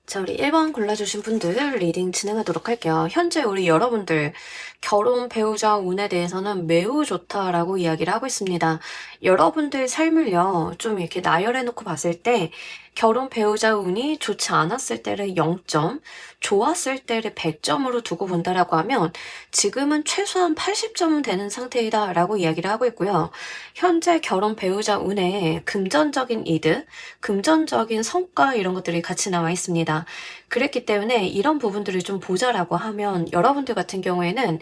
자, 우리 1번 골라주신 분들 리딩 진행하도록 할게요. 현재 우리 여러분들 결혼 배우자 운에 대해서는 매우 좋다라고 이야기를 하고 있습니다. 여러분들 삶을요, 좀 이렇게 나열해놓고 봤을 때 결혼 배우자 운이 좋지 않았을 때를 0점, 좋았을 때를 100점으로 두고 본다라고 하면 지금은 최소한 80점은 되는 상태이다라고 이야기를 하고 있고요. 현재 결혼 배우자 운에 금전적인 이득, 금전적인 성과 이런 것들이 같이 나와 있습니다. 그랬기 때문에 이런 부분들을 좀 보자라고 하면 여러분들 같은 경우에는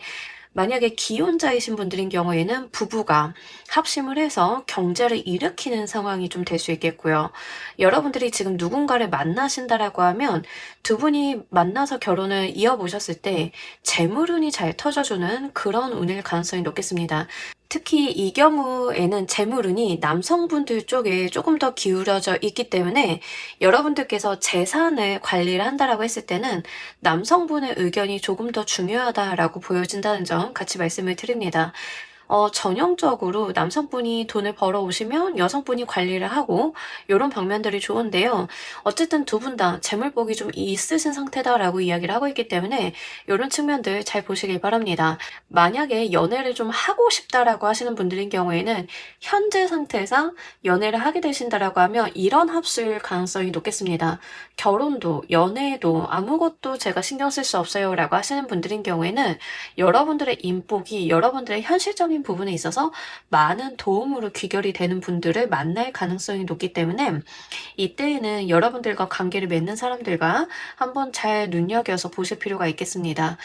만약에 기혼자이신 분들인 경우에는 부부가 합심을 해서 경제를 일으키는 상황이 좀 될 수 있겠고요. 여러분들이 지금 누군가를 만나신다라고 하면 두 분이 만나서 결혼을 이어보셨을 때 재물운이 잘 터져주는 그런 운일 가능성이 높겠습니다. 특히 이 경우에는 재물운이 남성분들 쪽에 조금 더 기울어져 있기 때문에 여러분들께서 재산을 관리를 한다라고 했을 때는 남성분의 의견이 조금 더 중요하다라고 보여진다는 점 같이 말씀을 드립니다. 전형적으로 남성분이 돈을 벌어오시면 여성분이 관리를 하고 요런 방면들이 좋은데요. 어쨌든 두 분 다 재물복이 좀 있으신 상태다라고 이야기를 하고 있기 때문에 요런 측면들 잘 보시길 바랍니다. 만약에 연애를 좀 하고 싶다라고 하시는 분들인 경우에는 현재 상태상 연애를 하게 되신다라고 하면 이런 합수일 가능성이 높겠습니다. 결혼도 연애도 아무것도 제가 신경 쓸 수 없어요라고 하시는 분들인 경우에는 여러분들의 인복이 여러분들의 현실적인 부분에 있어서 많은 도움으로 귀결이 되는 분들을 만날 가능성이 높기 때문에 이때에는 여러분들과 관계를 맺는 사람들과 한번 잘 눈여겨서 보실 필요가 있겠습니다.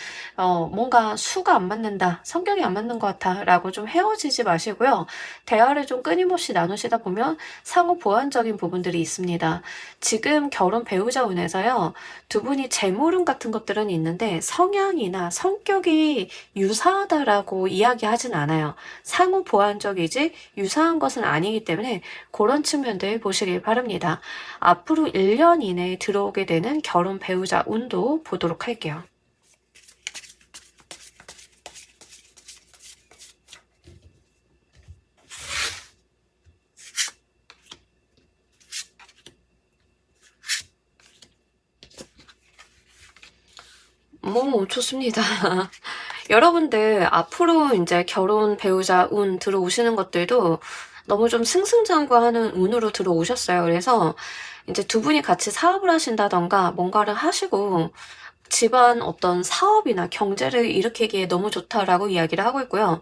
뭔가 수가 안 맞는다, 성격이 안 맞는 것 같아 라고 좀 헤어지지 마시고요. 대화를 좀 끊임없이 나누시다 보면 상호 보완적인 부분들이 있습니다. 지금 결혼 배우자 운에서요, 두 분이 재물운 같은 것들은 있는데 성향이나 성격이 유사하다라고 이야기하진 않아요. 상호 보완적이지 유사한 것은 아니기 때문에 그런 측면들 보시길 바랍니다. 앞으로 1년 이내에 들어오게 되는 결혼 배우자 운도 보도록 할게요. 좋습니다. 여러분들 앞으로 이제 결혼 배우자 운 들어오시는 것들도 너무 좀 승승장구하는 운으로 들어오셨어요. 그래서 이제 두 분이 같이 사업을 하신다던가 뭔가를 하시고 집안 어떤 사업이나 경제를 일으키기에 너무 좋다라고 이야기를 하고 있고요.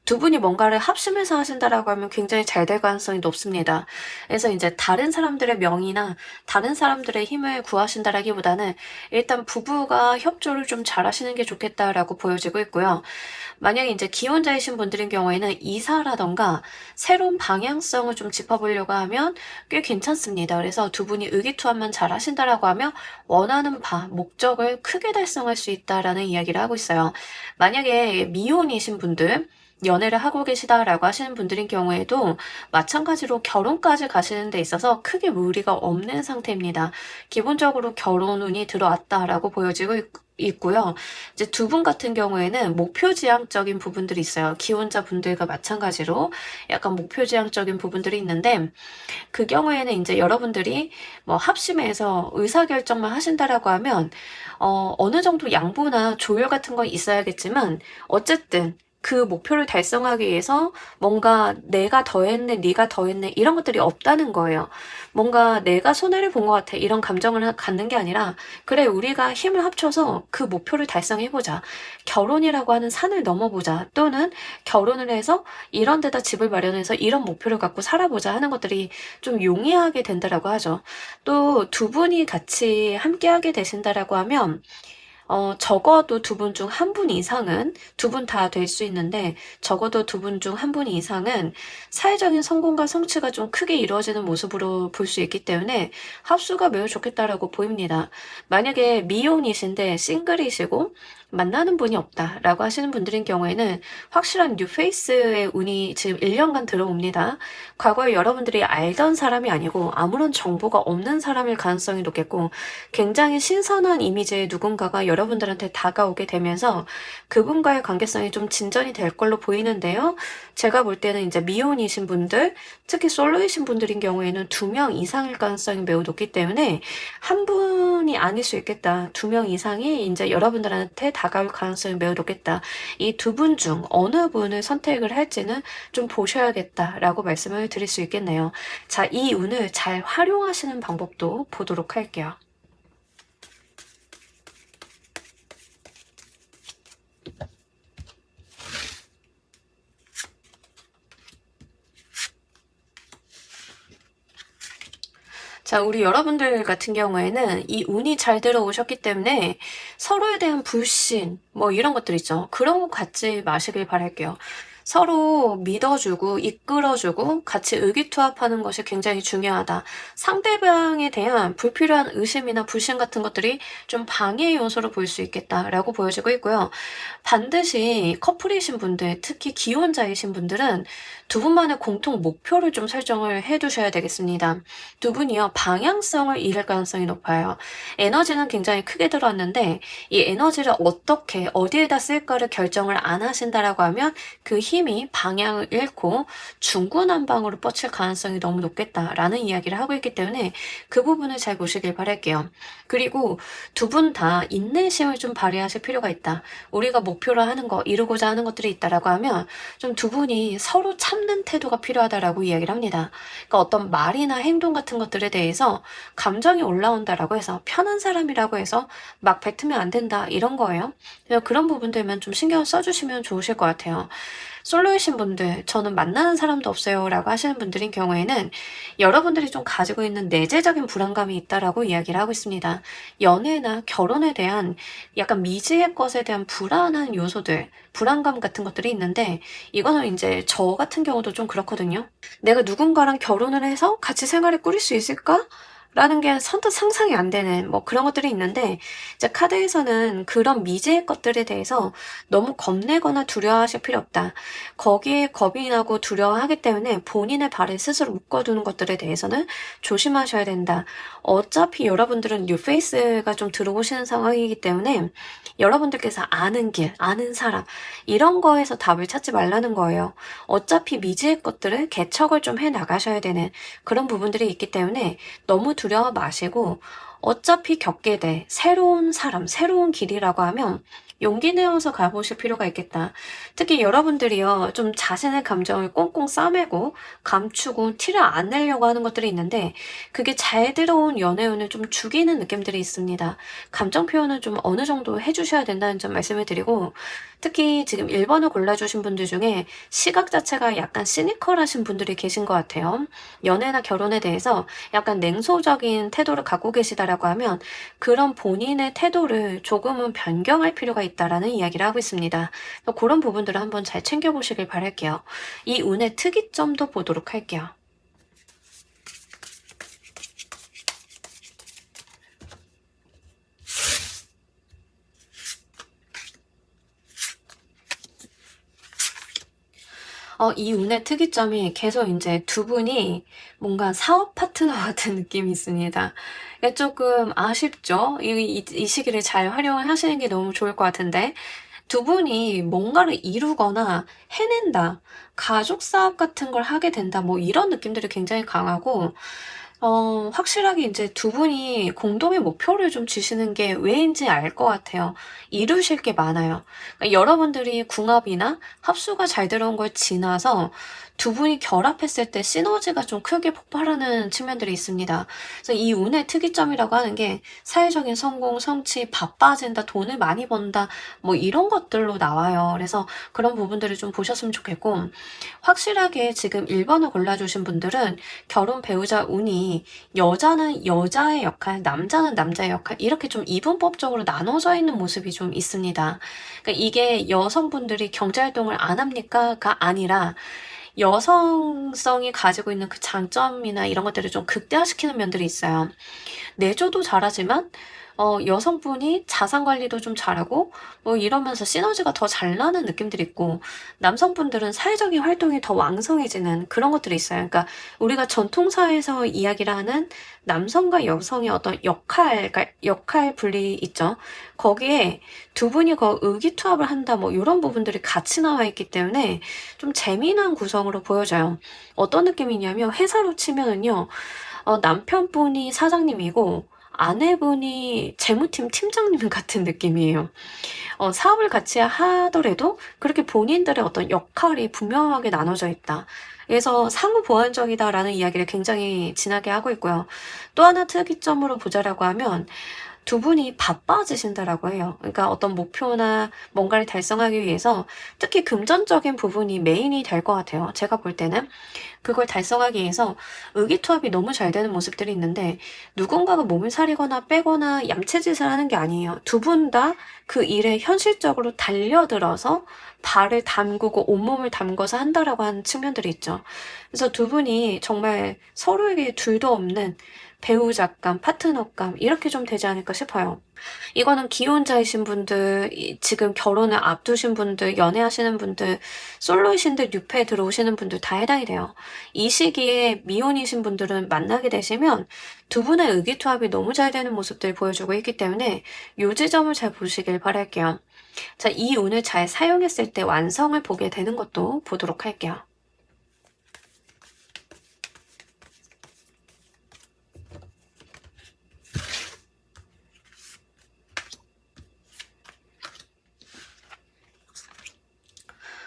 두 분이 뭔가를 합심해서 하신다라고 하면 굉장히 잘 될 가능성이 높습니다. 그래서 이제 다른 사람들의 명의나 다른 사람들의 힘을 구하신다라기보다는 일단 부부가 협조를 좀 잘하시는 게 좋겠다라고 보여지고 있고요. 만약에 이제 기혼자이신 분들인 경우에는 이사라던가 새로운 방향성을 좀 짚어보려고 하면 꽤 괜찮습니다. 그래서 두 분이 의기투합만 잘 하신다라고 하면 원하는 바, 목적을 크게 달성할 수 있다라는 이야기를 하고 있어요. 만약에 미혼이신 분들, 연애를 하고 계시다라고 하시는 분들인 경우에도 마찬가지로 결혼까지 가시는 데 있어서 크게 무리가 없는 상태입니다. 기본적으로 결혼 운이 들어왔다라고 보여지고 있고요. 이제 두 분 같은 경우에는 목표지향적인 부분들이 있어요. 기혼자 분들과 마찬가지로 약간 목표지향적인 부분들이 있는데 그 경우에는 이제 여러분들이 뭐 합심해서 의사결정만 하신다라고 하면 어느 정도 양보나 조율 같은 건 있어야겠지만 어쨌든 그 목표를 달성하기 위해서 뭔가 내가 더했네, 네가 더했네 이런 것들이 없다는 거예요. 뭔가 내가 손해를 본 것 같아 이런 감정을 갖는 게 아니라 그래 우리가 힘을 합쳐서 그 목표를 달성해보자. 결혼이라고 하는 산을 넘어보자. 또는 결혼을 해서 이런 데다 집을 마련해서 이런 목표를 갖고 살아보자 하는 것들이 좀 용이하게 된다라고 하죠. 또 두 분이 같이 함께하게 되신다라고 하면 적어도 두 분 중 한 분 이상은 두 분 다 될 수 있는데 적어도 두 분 중 한 분 이상은 사회적인 성공과 성취가 좀 크게 이루어지는 모습으로 볼 수 있기 때문에 합수가 매우 좋겠다라고 보입니다. 만약에 미혼이신데 싱글이시고 만나는 분이 없다라고 하시는 분들인 경우에는 확실한 뉴페이스의 운이 지금 1년간 들어옵니다. 과거에 여러분들이 알던 사람이 아니고 아무런 정보가 없는 사람일 가능성이 높겠고 굉장히 신선한 이미지의 누군가가 여러분들한테 다가오게 되면서 그분과의 관계성이 좀 진전이 될 걸로 보이는데요. 제가 볼 때는 이제 미혼이신 분들, 특히 솔로이신 분들인 경우에는 2명 이상일 가능성이 매우 높기 때문에 한 분이 아닐 수 있겠다. 2명 이상이 이제 여러분들한테 다가올 가능성이 매우 높겠다. 이 2분 중 어느 분을 선택을 할지는 좀 보셔야겠다라고 말씀을 드릴 수 있겠네요. 자, 이 운을 잘 활용하시는 방법도 보도록 할게요. 자, 우리 여러분들 같은 경우에는 이 운이 잘 들어오셨기 때문에 서로에 대한 불신, 뭐 이런 것들 있죠. 그런 거 갖지 마시길 바랄게요. 서로 믿어주고 이끌어주고 같이 의기투합하는 것이 굉장히 중요하다. 상대방에 대한 불필요한 의심이나 불신 같은 것들이 좀 방해 요소로 보일 수 있겠다라고 보여지고 있고요. 반드시 커플이신 분들, 특히 기혼자이신 분들은 2분만의 공통 목표를 좀 설정을 해두셔야 되겠습니다. 2분이요, 방향성을 잃을 가능성이 높아요. 에너지는 굉장히 크게 들어왔는데 이 에너지를 어떻게 어디에다 쓸까를 결정을 안 하신다라고 하면 그 힘이 방향을 잃고 중구난방으로 뻗칠 가능성이 너무 높겠다라는 이야기를 하고 있기 때문에 그 부분을 잘 보시길 바랄게요. 그리고 2분 다 인내심을 좀 발휘하실 필요가 있다. 우리가 목표로 하는 거, 이루고자 하는 것들이 있다라고 하면 좀 2분이 서로 참는 태도가 필요하다라고 이야기를 합니다. 그러니까 어떤 말이나 행동 같은 것들에 대해서 감정이 올라온다라고 해서 편한 사람이라고 해서 막 뱉으면 안 된다 이런 거예요. 그래서 그런 부분들만 좀 신경을 써주시면 좋으실 것 같아요. 솔로이신 분들, 저는 만나는 사람도 없어요 라고 하시는 분들인 경우에는 여러분들이 좀 가지고 있는 내재적인 불안감이 있다라고 이야기를 하고 있습니다. 연애나 결혼에 대한 약간 미지의 것에 대한 불안한 요소들, 불안감 같은 것들이 있는데 이거는 이제 저 같은 경우도 좀 그렇거든요. 내가 누군가랑 결혼을 해서 같이 생활을 꾸릴 수 있을까? 라는 게 선뜻 상상이 안 되는 뭐 그런 것들이 있는데 이제 카드에서는 그런 미지의 것들에 대해서 너무 겁내거나 두려워하실 필요 없다. 거기에 겁이 나고 두려워하기 때문에 본인의 발을 스스로 묶어두는 것들에 대해서는 조심하셔야 된다. 어차피 여러분들은 뉴페이스가 좀 들어오시는 상황이기 때문에 여러분들께서 아는 길, 아는 사람 이런 거에서 답을 찾지 말라는 거예요. 어차피 미지의 것들을 개척을 좀 해 나가셔야 되는 그런 부분들이 있기 때문에 너무 두려워 마시고 어차피 겪게 돼 새로운 사람, 새로운 길이라고 하면 용기 내어서 가보실 필요가 있겠다. 특히 여러분들이요, 좀 자신의 감정을 꽁꽁 싸매고 감추고 티를 안 내려고 하는 것들이 있는데 그게 잘 들어온 연애운을 좀 죽이는 느낌들이 있습니다. 감정 표현을 좀 어느 정도 해주셔야 된다는 점 말씀을 드리고 특히 지금 1번을 골라주신 분들 중에 시각 자체가 약간 시니컬하신 분들이 계신 것 같아요. 연애나 결혼에 대해서 약간 냉소적인 태도를 갖고 계시다라고 하면 그런 본인의 태도를 조금은 변경할 필요가 있다라는 이야기를 하고 있습니다. 그런 부분들을 한번 잘 챙겨보시길 바랄게요. 이 운의 특이점도 보도록 할게요. 이 운의 특이점이 계속 이제 2분이 뭔가 사업 파트너 같은 느낌이 있습니다. 이게 조금 아쉽죠? 이 시기를 잘 활용을 하시는 게 너무 좋을 것 같은데 2분이 뭔가를 이루거나 해낸다, 가족 사업 같은 걸 하게 된다, 뭐 이런 느낌들이 굉장히 강하고 확실하게 이제 2분이 공동의 목표를 좀 주시는 게 왜인지 알 것 같아요. 이루실 게 많아요. 그러니까 여러분들이 궁합이나 합수가 잘 들어온 걸 지나서 2분이 결합했을 때 시너지가 좀 크게 폭발하는 측면들이 있습니다. 그래서 이 운의 특이점이라고 하는 게 사회적인 성공, 성취, 바빠진다, 돈을 많이 번다, 뭐 이런 것들로 나와요. 그래서 그런 부분들을 좀 보셨으면 좋겠고 확실하게 지금 1번을 골라주신 분들은 결혼 배우자 운이 여자는 여자의 역할, 남자는 남자의 역할 이렇게 좀 이분법적으로 나눠져 있는 모습이 좀 있습니다. 그러니까 이게 여성분들이 경제활동을 안 합니까?가 아니라 여성성이 가지고 있는 그 장점이나 이런 것들을 좀 극대화시키는 면들이 있어요. 내조도 잘하지만 여성분이 자산 관리도 좀 잘하고 뭐 이러면서 시너지가 더 잘 나는 느낌들이 있고, 남성분들은 사회적인 활동이 더 왕성해지는 그런 것들이 있어요. 그러니까 우리가 전통사회에서 이야기를 하는 남성과 여성의 어떤 그러니까 역할 분리 있죠. 거기에 두 분이 의기투합을 한다 뭐 이런 부분들이 같이 나와 있기 때문에 좀 재미난 구성으로 보여져요. 어떤 느낌이냐면 회사로 치면은요. 남편분이 사장님이고 아내분이 재무팀 팀장님 같은 느낌이에요. 사업을 같이 하더라도 그렇게 본인들의 어떤 역할이 분명하게 나눠져 있다. 그래서 상호 보완적이다라는 이야기를 굉장히 진하게 하고 있고요. 또 하나 특이점으로 보자라고 하면 두 분이 바빠지신다라고 해요. 그러니까 어떤 목표나 뭔가를 달성하기 위해서 특히 금전적인 부분이 메인이 될 것 같아요. 제가 볼 때는. 그걸 달성하기 위해서 의기투합이 너무 잘 되는 모습들이 있는데, 누군가가 몸을 사리거나 빼거나 얌체짓을 하는 게 아니에요. 두 분 다 그 일에 현실적으로 달려들어서 발을 담그고 온몸을 담궈서 한다라고 하는 측면들이 있죠. 그래서 두 분이 정말 서로에게 둘도 없는 배우자감, 파트너감 이렇게 좀 되지 않을까 싶어요. 이거는 기혼자이신 분들, 지금 결혼을 앞두신 분들, 연애하시는 분들, 솔로이신들 뉴페에 들어오시는 분들 다 해당이 돼요. 이 시기에 미혼이신 분들은 만나게 되시면 두 분의 의기투합이 너무 잘 되는 모습들을 보여주고 있기 때문에 요 지점을 잘 보시길 바랄게요. 자, 이 운을 잘 사용했을 때 완성을 보게 되는 것도 보도록 할게요.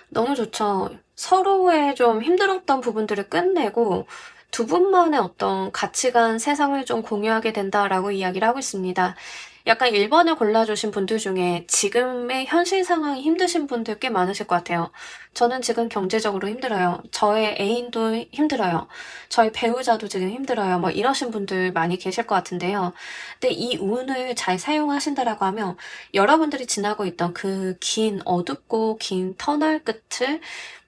너무 좋죠. 서로의 좀 힘들었던 부분들을 끝내고 두 분만의 어떤 가치관, 세상을 좀 공유하게 된다라고 이야기를 하고 있습니다. 약간 1번을 골라주신 분들 중에 지금의 현실 상황이 힘드신 분들 꽤 많으실 것 같아요. 저는 지금 경제적으로 힘들어요. 저의 애인도 힘들어요. 저희 배우자도 지금 힘들어요. 뭐 이러신 분들 많이 계실 것 같은데요. 근데 이 운을 잘 사용하신다라고 하면 여러분들이 지나고 있던 그 긴 어둡고 긴 터널 끝을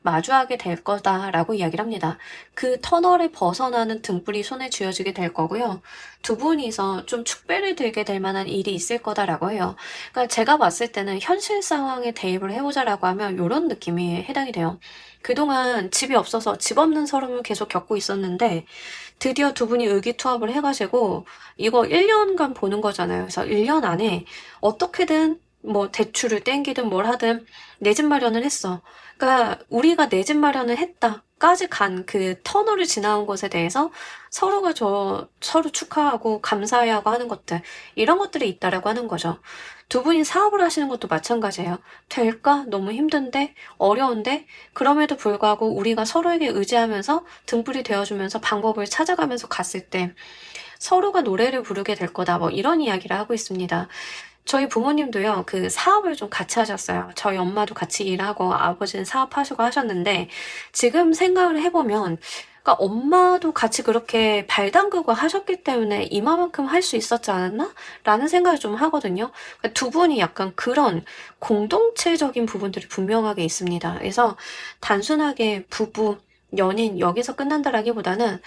마주하게 될 거다라고 이야기를 합니다. 그 터널을 벗어나는 등불이 손에 쥐어지게 될 거고요. 두 분이서 좀 축배를 들게 될 만한 일이 있을 거다라고 해요. 그러니까 제가 봤을 때는 현실 상황에 대입을 해보자라고 하면 이런 느낌이 해당이 돼요. 그동안 집이 없어서 집 없는 서름을 계속 겪고 있었는데 드디어 두 분이 의기투합을 해가지고 이거 1년간 보는 거잖아요. 그래서 1년 안에 어떻게든 뭐 대출을 땡기든 뭘 하든 내 집 마련을 했어. 그러니까 우리가 내 집 마련을 했다까지 간 그 터널을 지나온 것에 대해서 서로 축하하고 감사해하고 하는 것들, 이런 것들이 있다라고 하는 거죠. 두 분이 사업을 하시는 것도 마찬가지예요. 될까? 너무 힘든데? 어려운데? 그럼에도 불구하고 우리가 서로에게 의지하면서 등불이 되어주면서 방법을 찾아가면서 갔을 때 서로가 노래를 부르게 될 거다. 뭐 이런 이야기를 하고 있습니다. 저희 부모님도요, 그 사업을 좀 같이 하셨어요. 저희 엄마도 같이 일하고 아버지는 사업하시고 하셨는데, 지금 생각을 해보면, 그러니까 엄마도 같이 그렇게 발 담그고 하셨기 때문에 이마만큼 할 수 있었지 않았나? 라는 생각을 좀 하거든요. 그러니까 두 분이 약간 그런 공동체적인 부분들이 분명하게 있습니다. 그래서 단순하게 부부, 연인, 여기서 끝난다라기보다는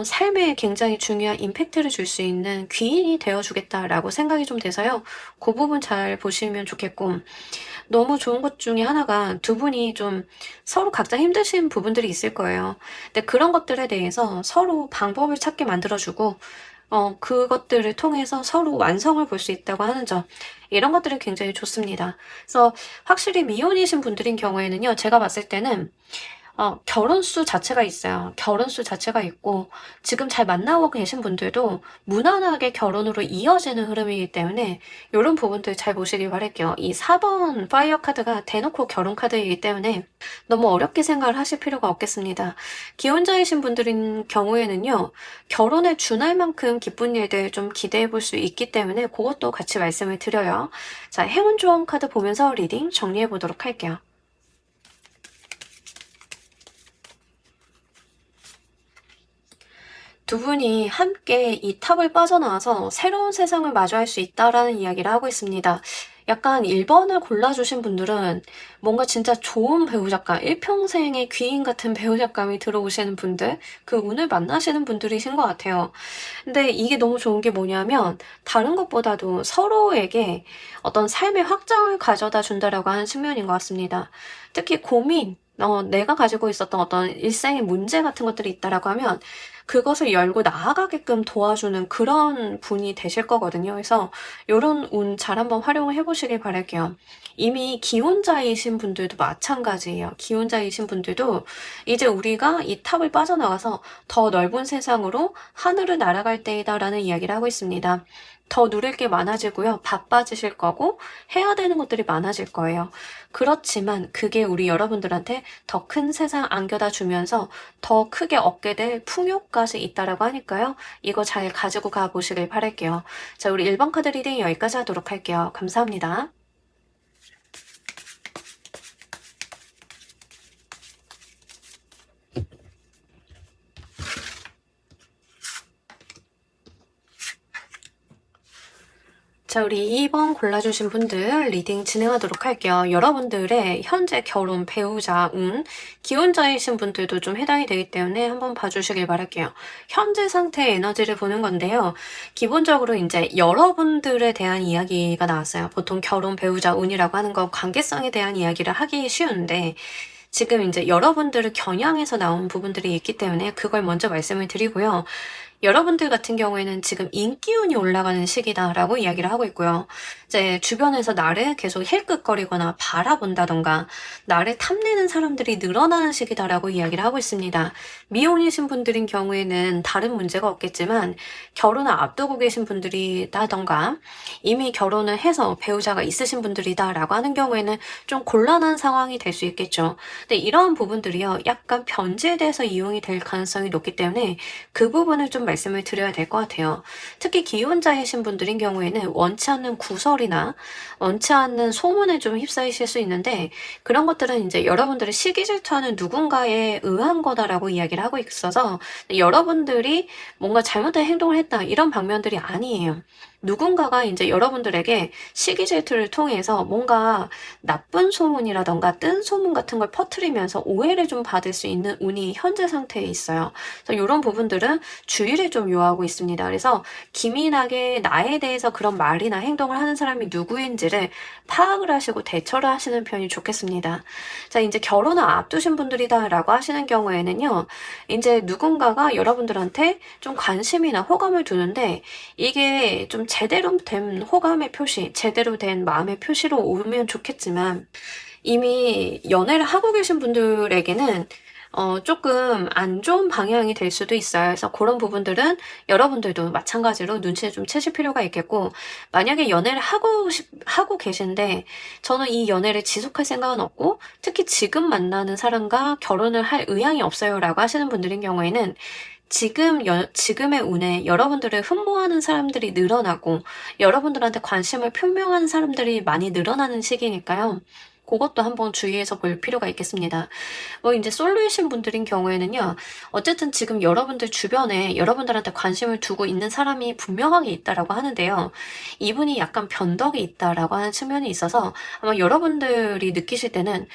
삶에 굉장히 중요한 임팩트를 줄 수 있는 귀인이 되어주겠다라고 생각이 좀 돼서요. 그 부분 잘 보시면 좋겠고, 너무 좋은 것 중에 하나가 두 분이 좀 서로 각자 힘드신 부분들이 있을 거예요. 근데 그런 것들에 대해서 서로 방법을 찾게 만들어주고, 그것들을 통해서 서로 완성을 볼 수 있다고 하는 점, 이런 것들이 굉장히 좋습니다. 그래서 확실히 미혼이신 분들인 경우에는요, 제가 봤을 때는 결혼 수 자체가 있어요. 결혼 수 자체가 있고, 지금 잘 만나고 계신 분들도 무난하게 결혼으로 이어지는 흐름이기 때문에, 이런 부분들 잘 보시길 바랄게요. 이 4번 파이어 카드가 대놓고 결혼 카드이기 때문에, 너무 어렵게 생각을 하실 필요가 없겠습니다. 기혼자이신 분들인 경우에는요, 결혼에 준할 만큼 기쁜 일들 좀 기대해 볼 수 있기 때문에, 그것도 같이 말씀을 드려요. 자, 행운 조언 카드 보면서 리딩 정리해 보도록 할게요. 두 분이 함께 이 탑을 빠져나와서 새로운 세상을 마주할 수 있다라는 이야기를 하고 있습니다. 약간 1번을 골라주신 분들은 뭔가 진짜 좋은 배우작감, 일평생의 귀인 같은 배우작감이 들어오시는 분들, 그 운을 만나시는 분들이신 것 같아요. 근데 이게 너무 좋은 게 뭐냐면 다른 것보다도 서로에게 어떤 삶의 확장을 가져다 준다라고 하는 측면인 것 같습니다. 특히 고민, 내가 가지고 있었던 어떤 일생의 문제 같은 것들이 있다라고 하면 그것을 열고 나아가게끔 도와주는 그런 분이 되실 거거든요. 그래서 요런 운 잘 한번 활용을 해 보시길 바랄게요. 이미 기혼자이신 분들도 마찬가지예요. 기혼자이신 분들도 이제 우리가 이 탑을 빠져나가서 더 넓은 세상으로 하늘을 날아갈 때이다라는 이야기를 하고 있습니다. 더 누릴 게 많아지고요. 바빠지실 거고 해야 되는 것들이 많아질 거예요. 그렇지만 그게 우리 여러분들한테 더 큰 세상 안겨다 주면서 더 크게 얻게 될 풍요까지 있다라고 하니까요. 이거 잘 가지고 가 보시길 바랄게요. 자, 우리 1번 카드 리딩 여기까지 하도록 할게요. 감사합니다. 자, 우리 2번 골라주신 분들 리딩 진행하도록 할게요. 여러분들의 현재 결혼, 배우자, 운, 기혼자이신 분들도 좀 해당이 되기 때문에 한번 봐주시길 바랄게요. 현재 상태의 에너지를 보는 건데요. 기본적으로 이제 여러분들에 대한 이야기가 나왔어요. 보통 결혼, 배우자, 운이라고 하는 건 관계성에 대한 이야기를 하기 쉬운데 지금 이제 여러분들을 겨냥해서 나온 부분들이 있기 때문에 그걸 먼저 말씀을 드리고요. 여러분들 같은 경우에는 지금 인기운이 올라가는 시기다라고 이야기를 하고 있고요. 이제 주변에서 나를 계속 힐끗거리거나 바라본다던가 나를 탐내는 사람들이 늘어나는 시기다라고 이야기를 하고 있습니다. 미혼이신 분들인 경우에는 다른 문제가 없겠지만 결혼을 앞두고 계신 분들이라던가 이미 결혼을 해서 배우자가 있으신 분들이다라고 하는 경우에는 좀 곤란한 상황이 될 수 있겠죠. 근데 이런 부분들이요. 약간 변질돼서 이용이 될 가능성이 높기 때문에 그 부분을 좀 말씀을 드려야 될 것 같아요. 특히 기혼자이신 분들인 경우에는 원치 않는 구설이나 원치 않는 소문에 좀 휩싸이실 수 있는데 그런 것들은 이제 여러분들의 시기 질투하는 누군가에 의한 거다라고 이야기를 하고 있어서 여러분들이 뭔가 잘못된 행동을 했다 이런 방면들이 아니에요. 누군가가 이제 여러분들에게 시기 질투를 통해서 뭔가 나쁜 소문이라던가 뜬 소문 같은 걸 퍼뜨리면서 오해를 좀 받을 수 있는 운이 현재 상태에 있어요. 그래서 이런 부분들은 주의를 좀 요하고 있습니다. 그래서 기민하게 나에 대해서 그런 말이나 행동을 하는 사람이 누구인지를 파악을 하시고 대처를 하시는 편이 좋겠습니다. 자, 이제 결혼을 앞두신 분들이다라고 하시는 경우에는요, 이제 누군가가 여러분들한테 좀 관심이나 호감을 두는데 이게 좀 제대로 된 호감의 표시, 제대로 된 마음의 표시로 오면 좋겠지만 이미 연애를 하고 계신 분들에게는 조금 안 좋은 방향이 될 수도 있어요. 그래서 그런 부분들은 여러분들도 마찬가지로 눈치를 좀 채실 필요가 있겠고, 만약에 연애를 하고 계신데, 저는 이 연애를 지속할 생각은 없고, 특히 지금 만나는 사람과 결혼을 할 의향이 없어요. 라고 하시는 분들인 경우에는, 지금의 운에 여러분들을 흠모하는 사람들이 늘어나고, 여러분들한테 관심을 표명하는 사람들이 많이 늘어나는 시기니까요. 그것도 한번 주의해서 볼 필요가 있겠습니다. 이제 솔로이신 분들인 경우에는요. 어쨌든 지금 여러분들 주변에 여러분들한테 관심을 두고 있는 사람이 분명하게 있다라고 하는데요. 이분이 약간 변덕이 있다라고 하는 측면이 있어서 아마 여러분들이 느끼실 때는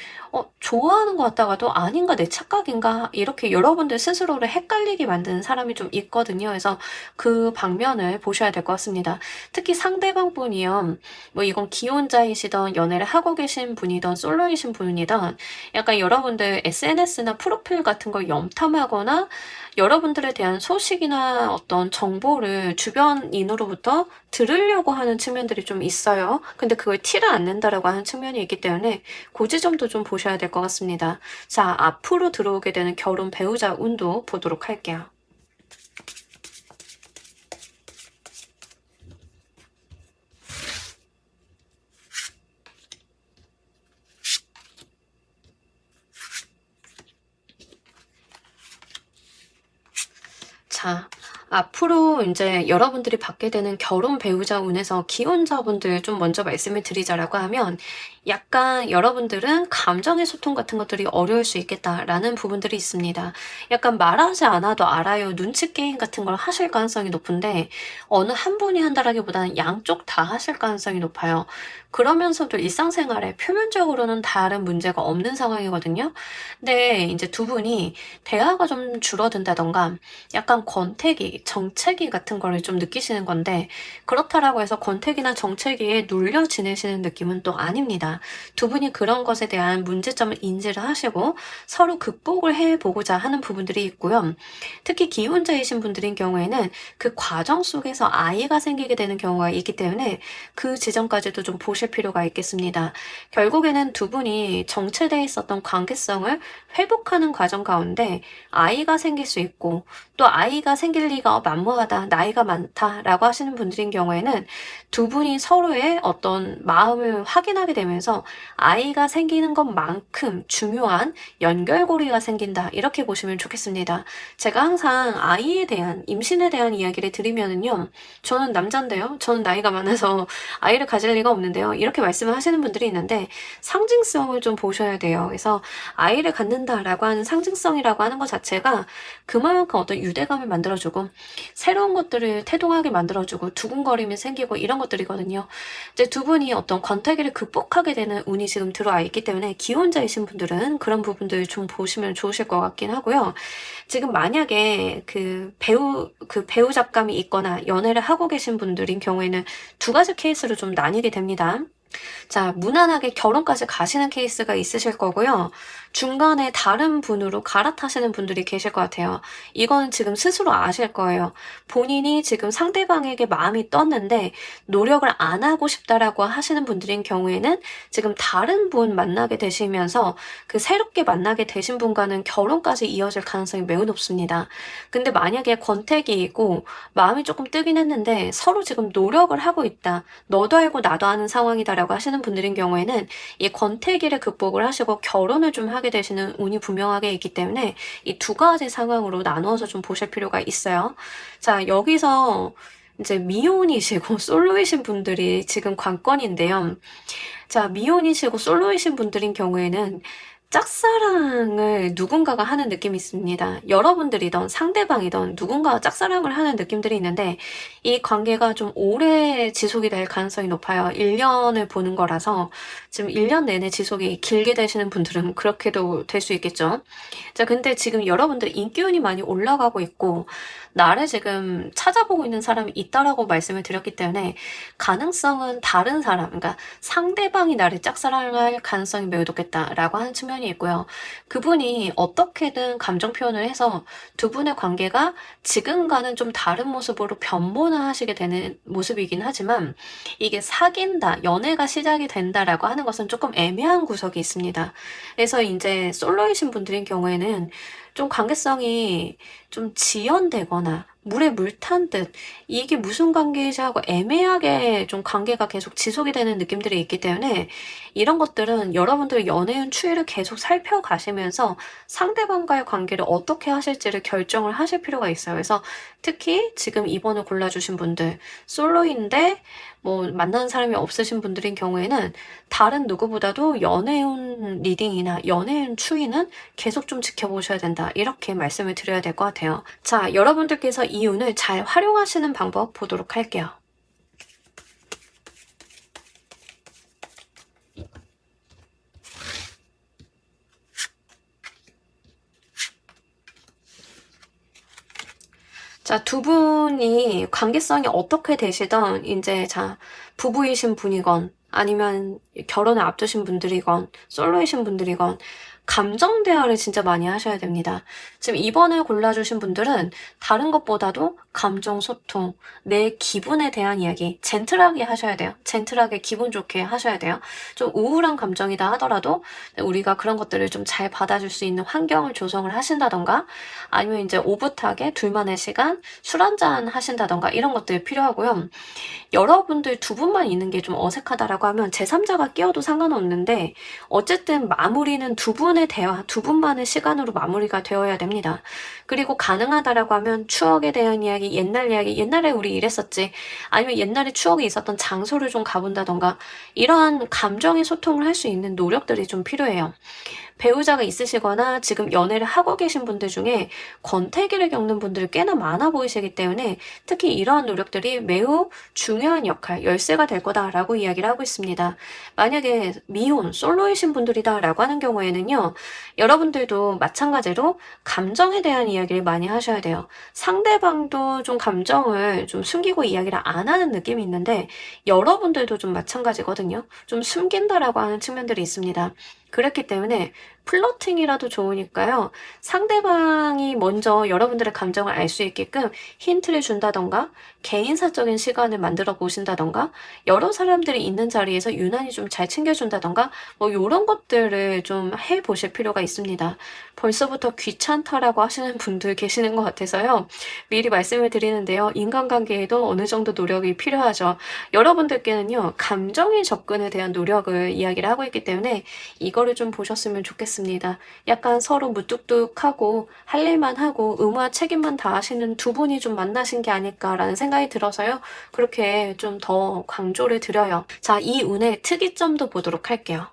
좋아하는 것 같다가도 아닌가 내 착각인가 이렇게 여러분들 스스로를 헷갈리게 만드는 사람이 좀 있거든요. 그래서 그 방면을 보셔야 될 것 같습니다. 특히 상대방 분이요. 이건 기혼자이시던 연애를 하고 계신 분이던 솔로이신 분이던 약간 여러분들 SNS나 프로필 같은 걸 염탐하거나 여러분들에 대한 소식이나 어떤 정보를 주변인으로부터 들으려고 하는 측면들이 좀 있어요. 근데 그걸 티를 안 낸다라고 하는 측면이 있기 때문에 그 지점도 좀 보셔야 될 것 같습니다. 자, 앞으로 들어오게 되는 결혼 배우자 운도 보도록 할게요. 자, 앞으로 이제 여러분들이 받게 되는 결혼 배우자 운에서 기혼자분들 좀 먼저 말씀을 드리자라고 하면 약간 여러분들은 감정의 소통 같은 것들이 어려울 수 있겠다라는 부분들이 있습니다. 약간 말하지 않아도 알아요. 눈치 게임 같은 걸 하실 가능성이 높은데 어느 한 분이 한다라기보다는 양쪽 다 하실 가능성이 높아요. 그러면서도 일상생활에 표면적으로는 다른 문제가 없는 상황이거든요. 근데 이제 두 분이 대화가 좀 줄어든다던가 약간 권태기, 정체기 같은 거를 좀 느끼시는 건데 그렇다라고 해서 권태기나 정체기에 눌려 지내시는 느낌은 또 아닙니다. 두 분이 그런 것에 대한 문제점을 인지를 하시고 서로 극복을 해보고자 하는 부분들이 있고요. 특히 기혼자이신 분들인 경우에는 그 과정 속에서 아이가 생기게 되는 경우가 있기 때문에 그 지점까지도 좀 보실 필요가 있겠습니다. 결국에는 두 분이 정체되어 있었던 관계성을 회복하는 과정 가운데 아이가 생길 수 있고 또 아이가 생길 리가 만무하다, 나이가 많다라고 하시는 분들인 경우에는 두 분이 서로의 어떤 마음을 확인하게 되면서 아이가 생기는 것만큼 중요한 연결고리가 생긴다. 이렇게 보시면 좋겠습니다. 제가 항상 아이에 대한, 임신에 대한 이야기를 드리면은요, 저는 남잔데요. 저는 나이가 많아서 아이를 가질 리가 없는데요. 이렇게 말씀을 하시는 분들이 있는데 상징성을 좀 보셔야 돼요. 그래서 아이를 갖는다라고 하는 상징성이라고 하는 것 자체가 그만큼 어떤 유대감을 만들어주고 새로운 것들을 태동하게 만들어주고 두근거림이 생기고 이런 것들이거든요. 이제 두 분이 어떤 권태기를 극복하게 되는 운이 지금 들어와 있기 때문에 기혼자이신 분들은 그런 부분들 좀 보시면 좋으실 것 같긴 하고요. 지금 만약에 그 배우 잡감이 있거나 연애를 하고 계신 분들인 경우에는 두 가지 케이스로 좀 나뉘게 됩니다. 자, 무난하게 결혼까지 가시는 케이스가 있으실 거고요. 중간에 다른 분으로 갈아타시는 분들이 계실 것 같아요. 이건 지금 스스로 아실 거예요. 본인이 지금 상대방에게 마음이 떴는데 노력을 안 하고 싶다라고 하시는 분들인 경우에는 지금 다른 분 만나게 되시면서 그 새롭게 만나게 되신 분과는 결혼까지 이어질 가능성이 매우 높습니다. 근데 만약에 권태기이고 마음이 조금 뜨긴 했는데 서로 지금 노력을 하고 있다. 너도 알고 나도 아는 상황이다라고 하시는 분들인 경우에는 이 권태기를 극복을 하시고 결혼을 좀 하게 되시는 운이 분명하게 있기 때문에 이 두 가지 상황으로 나누어서 좀 보실 필요가 있어요. 자, 여기서 이제 미혼이시고 솔로이신 분들이 지금 관건인데요. 자, 미혼이시고 솔로이신 분들인 경우에는 짝사랑을 누군가가 하는 느낌이 있습니다. 여러분들이든 상대방이든 누군가가 짝사랑을 하는 느낌들이 있는데 이 관계가 좀 오래 지속이 될 가능성이 높아요. 1년을 보는 거라서 지금 1년 내내 지속이 길게 되시는 분들은 그렇게도 될 수 있겠죠. 자, 근데 지금 여러분들 인기운이 많이 올라가고 있고 나를 지금 찾아보고 있는 사람이 있다라고 말씀을 드렸기 때문에 가능성은 다른 사람, 그러니까 상대방이 나를 짝사랑할 가능성이 매우 높겠다라고 하는 측면이 있고요. 그분이 어떻게든 감정 표현을 해서 두 분의 관계가 지금과는 좀 다른 모습으로 변모하시게 되는 모습이긴 하지만 이게 사귄다, 연애가 시작이 된다라고 하는 것은 조금 애매한 구석이 있습니다. 그래서 이제 솔로이신 분들인 경우에는 좀 관계성이 좀 지연되거나 물에 물 탄 듯 이게 무슨 관계이지 하고 애매하게 좀 관계가 계속 지속이 되는 느낌들이 있기 때문에 이런 것들은 여러분들의 연애운 추이를 계속 살펴가시면서 상대방과의 관계를 어떻게 하실지를 결정을 하실 필요가 있어요. 그래서 특히 지금 2번을 골라주신 분들, 솔로인데 뭐 만나는 사람이 없으신 분들인 경우에는 다른 누구보다도 연애운 리딩이나 연애운 추이는 계속 좀 지켜보셔야 된다. 이렇게 말씀을 드려야 될 것 같아요. 자, 여러분들께서 이 운을 잘 활용하시는 방법 보도록 할게요. 자, 두 분이 관계성이 어떻게 되시던 이제 자, 부부이신 분이건 아니면 결혼을 앞두신 분들이건 솔로이신 분들이건 감정 대화를 진짜 많이 하셔야 됩니다. 지금 2번을 골라주신 분들은 다른 것보다도 감정 소통, 내 기분에 대한 이야기 젠틀하게 하셔야 돼요. 젠틀하게 기분 좋게 하셔야 돼요. 좀 우울한 감정이다 하더라도 우리가 그런 것들을 좀 잘 받아줄 수 있는 환경을 조성을 하신다던가 아니면 이제 오붓하게 둘만의 시간 술 한잔 하신다던가 이런 것들이 필요하고요. 여러분들 두 분만 있는 게 좀 어색하다라고 하면 제3자가 끼어도 상관없는데 어쨌든 마무리는 두 분의 대화, 두 분만의 시간으로 마무리가 되어야 됩니다. 그리고 가능하다라고 하면 추억에 대한 이야기, 옛날 이야기, 옛날에 우리 이랬었지. 아니면 옛날에 추억이 있었던 장소를 좀 가본다던가 이러한 감정의 소통을 할 수 있는 노력들이 좀 필요해요. 배우자가 있으시거나 지금 연애를 하고 계신 분들 중에 권태기를 겪는 분들이 꽤나 많아 보이시기 때문에 특히 이러한 노력들이 매우 중요한 역할, 열쇠가 될 거다라고 이야기를 하고 있습니다. 만약에 미혼, 솔로이신 분들이다라고 하는 경우에는요, 여러분들도 마찬가지로 감정에 대한 이야기를 많이 하셔야 돼요. 상대방도 좀 감정을 좀 숨기고 이야기를 안 하는 느낌이 있는데 여러분들도 좀 마찬가지거든요. 좀 숨긴다라고 하는 측면들이 있습니다. 그렇기 때문에 플러팅이라도 좋으니까요. 상대방이 먼저 여러분들의 감정을 알 수 있게끔 힌트를 준다던가 개인사적인 시간을 만들어 보신다던가 여러 사람들이 있는 자리에서 유난히 좀 잘 챙겨준다던가 뭐 요런 것들을 좀 해보실 필요가 있습니다. 벌써부터 귀찮다라고 하시는 분들 계시는 것 같아서요. 미리 말씀을 드리는데요. 인간관계에도 어느 정도 노력이 필요하죠. 여러분들께는요. 감정의 접근에 대한 노력을 이야기를 하고 있기 때문에 이거를 좀 보셨으면 좋겠습니다. 약간 서로 무뚝뚝하고 할 일만 하고 의무와 책임만 다하시는 두 분이 좀 만나신 게 아닐까라는 생각이 들어서요. 그렇게 좀 더 강조를 드려요. 자, 이 운의 특이점도 보도록 할게요.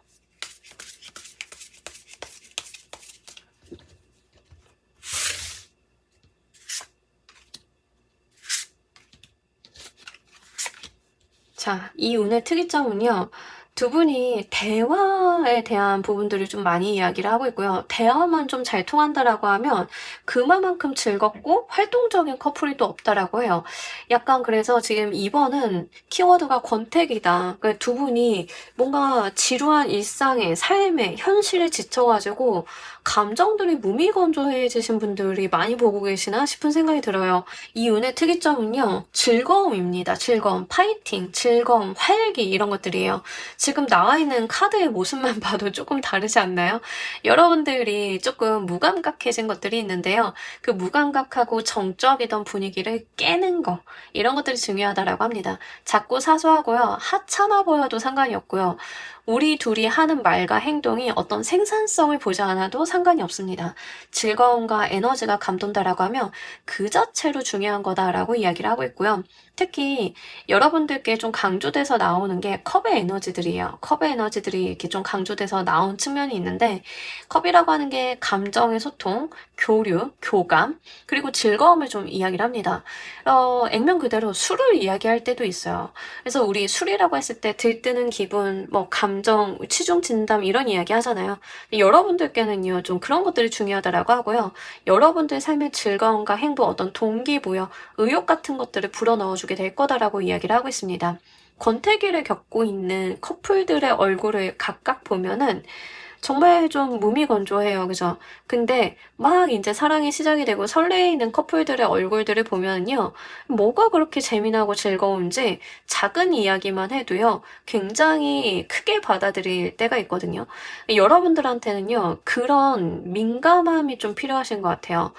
자, 이 운의 특이점은요. 두 분이 대화에 대한 부분들을 좀 많이 이야기를 하고 있고요. 대화만 좀 잘 통한다라고 하면 그만큼 즐겁고 활동적인 커플이 또 없다라고 해요. 약간 그래서 지금 2번은 키워드가 권태기다. 그러니까 두 분이 뭔가 지루한 일상에, 삶에, 현실에 지쳐가지고 감정들이 무미건조해지신 분들이 많이 보고 계시나 싶은 생각이 들어요. 이 운의 특이점은요. 즐거움입니다. 즐거움, 파이팅, 즐거움, 활기 이런 것들이에요. 지금 나와 있는 카드의 모습만 봐도 조금 다르지 않나요? 여러분들이 조금 무감각해진 것들이 있는데요. 그 무감각하고 정적이던 분위기를 깨는 거 이런 것들이 중요하다라고 합니다. 작고 사소하고요. 하찮아 보여도 상관이 없고요. 우리 둘이 하는 말과 행동이 어떤 생산성을 보지 않아도 상관이 없습니다. 즐거움과 에너지가 감돈다라고 하면 그 자체로 중요한 거다라고 이야기를 하고 있고요. 특히 여러분들께 좀 강조돼서 나오는 게 컵의 에너지들이에요. 컵의 에너지들이 이렇게 좀 강조돼서 나온 측면이 있는데 컵이라고 하는 게 감정의 소통, 교류, 교감, 그리고 즐거움을 좀 이야기를 합니다. 액면 그대로 술을 이야기할 때도 있어요. 그래서 우리 술이라고 했을 때 들뜨는 기분, 뭐 감정, 치중 진담 이런 이야기 하잖아요. 여러분들께는요, 좀 그런 것들이 중요하다라고 하고요. 여러분들 삶의 즐거움과 행복, 어떤 동기부여, 의욕 같은 것들을 불어넣어주게 될 거다라고 이야기를 하고 있습니다. 권태기를 겪고 있는 커플들의 얼굴을 각각 보면은 정말 좀 무미건조해요. 그죠? 근데 막 이제 사랑이 시작이 되고 설레이는 커플들의 얼굴들을 보면요. 뭐가 그렇게 재미나고 즐거운지 작은 이야기만 해도요. 굉장히 크게 받아들일 때가 있거든요. 여러분들한테는요. 그런 민감함이 좀 필요하신 것 같아요.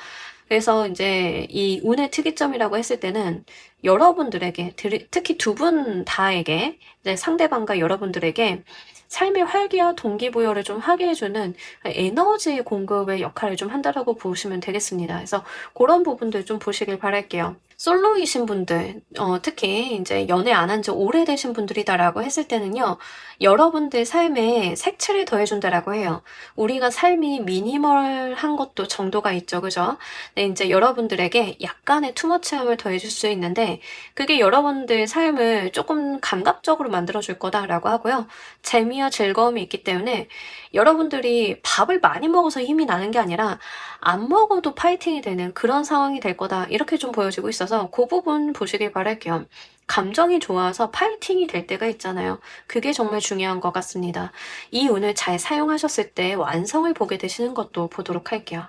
그래서 이제 이 운의 특이점이라고 했을 때는 여러분들에게, 특히 두 분 다에게, 이제 상대방과 여러분들에게 삶의 활기와 동기부여를 좀 하게 해주는 에너지 공급의 역할을 좀 한다라고 보시면 되겠습니다. 그래서 그런 부분들 좀 보시길 바랄게요. 솔로이신 분들, 특히 이제 연애 안 한 지 오래되신 분들이다라고 했을 때는요, 여러분들 삶에 색채를 더해준다라고 해요. 우리가 삶이 미니멀한 것도 정도가 있죠, 그죠? 네, 이제 여러분들에게 약간의 투머치함을 더해줄 수 있는데, 그게 여러분들 삶을 조금 감각적으로 만들어줄 거다라고 하고요. 재미와 즐거움이 있기 때문에 여러분들이 밥을 많이 먹어서 힘이 나는 게 아니라 안 먹어도 파이팅이 되는 그런 상황이 될 거다. 이렇게 좀 보여지고 있어서 그 부분 보시길 바랄게요. 감정이 좋아서 파이팅이 될 때가 있잖아요. 그게 정말 중요한 것 같습니다. 이 운을 잘 사용하셨을 때 완성을 보게 되시는 것도 보도록 할게요.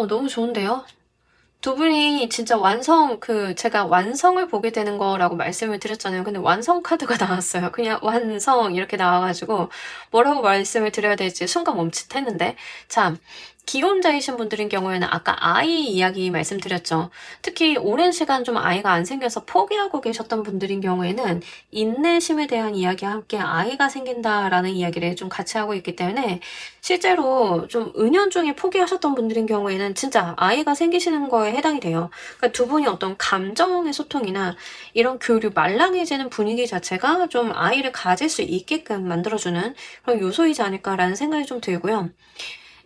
너무 좋은데요? 두 분이 진짜 제가 완성을 보게 되는 거라고 말씀을 드렸잖아요. 근데 완성 카드가 나왔어요. 그냥 완성 이렇게 나와가지고 뭐라고 말씀을 드려야 될지 순간 멈칫했는데. 자, 기혼자이신 분들인 경우에는 아까 아이 이야기 말씀드렸죠. 특히 오랜 시간 좀 아이가 안 생겨서 포기하고 계셨던 분들인 경우에는 인내심에 대한 이야기와 함께 아이가 생긴다라는 이야기를 좀 같이 하고 있기 때문에 실제로 좀 은연중에 포기하셨던 분들인 경우에는 진짜 아이가 생기시는 거에 해당이 돼요. 그러니까 두 분이 어떤 감정의 소통이나 이런 교류, 말랑해지는 분위기 자체가 좀 아이를 가질 수 있게끔 만들어주는 그런 요소이지 않을까라는 생각이 좀 들고요.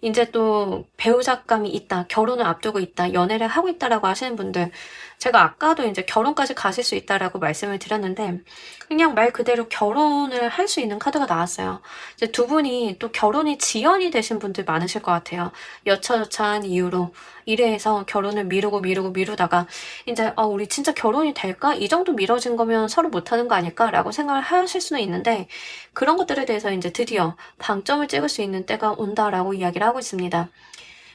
인제 또 배우자감이 있다, 결혼을 앞두고 있다, 연애를 하고 있다라고 하시는 분들, 제가 아까도 인제 결혼까지 가실 수 있다라고 말씀을 드렸는데 그냥 말 그대로 결혼을 할 수 있는 카드가 나왔어요. 이제 두 분이 또 결혼이 지연이 되신 분들 많으실 것 같아요. 여차저차한 이유로 이래해서 결혼을 미루다가 인제 '아 우리 진짜 결혼이 될까? 이 정도 미뤄진 거면 서로 못하는 거 아닐까?'라고 생각을 하실 수는 있는데 그런 것들에 대해서 인제 드디어 '방점을 찍을 수 있는 때가 온다.'라고 이야기를 하고 있습니다.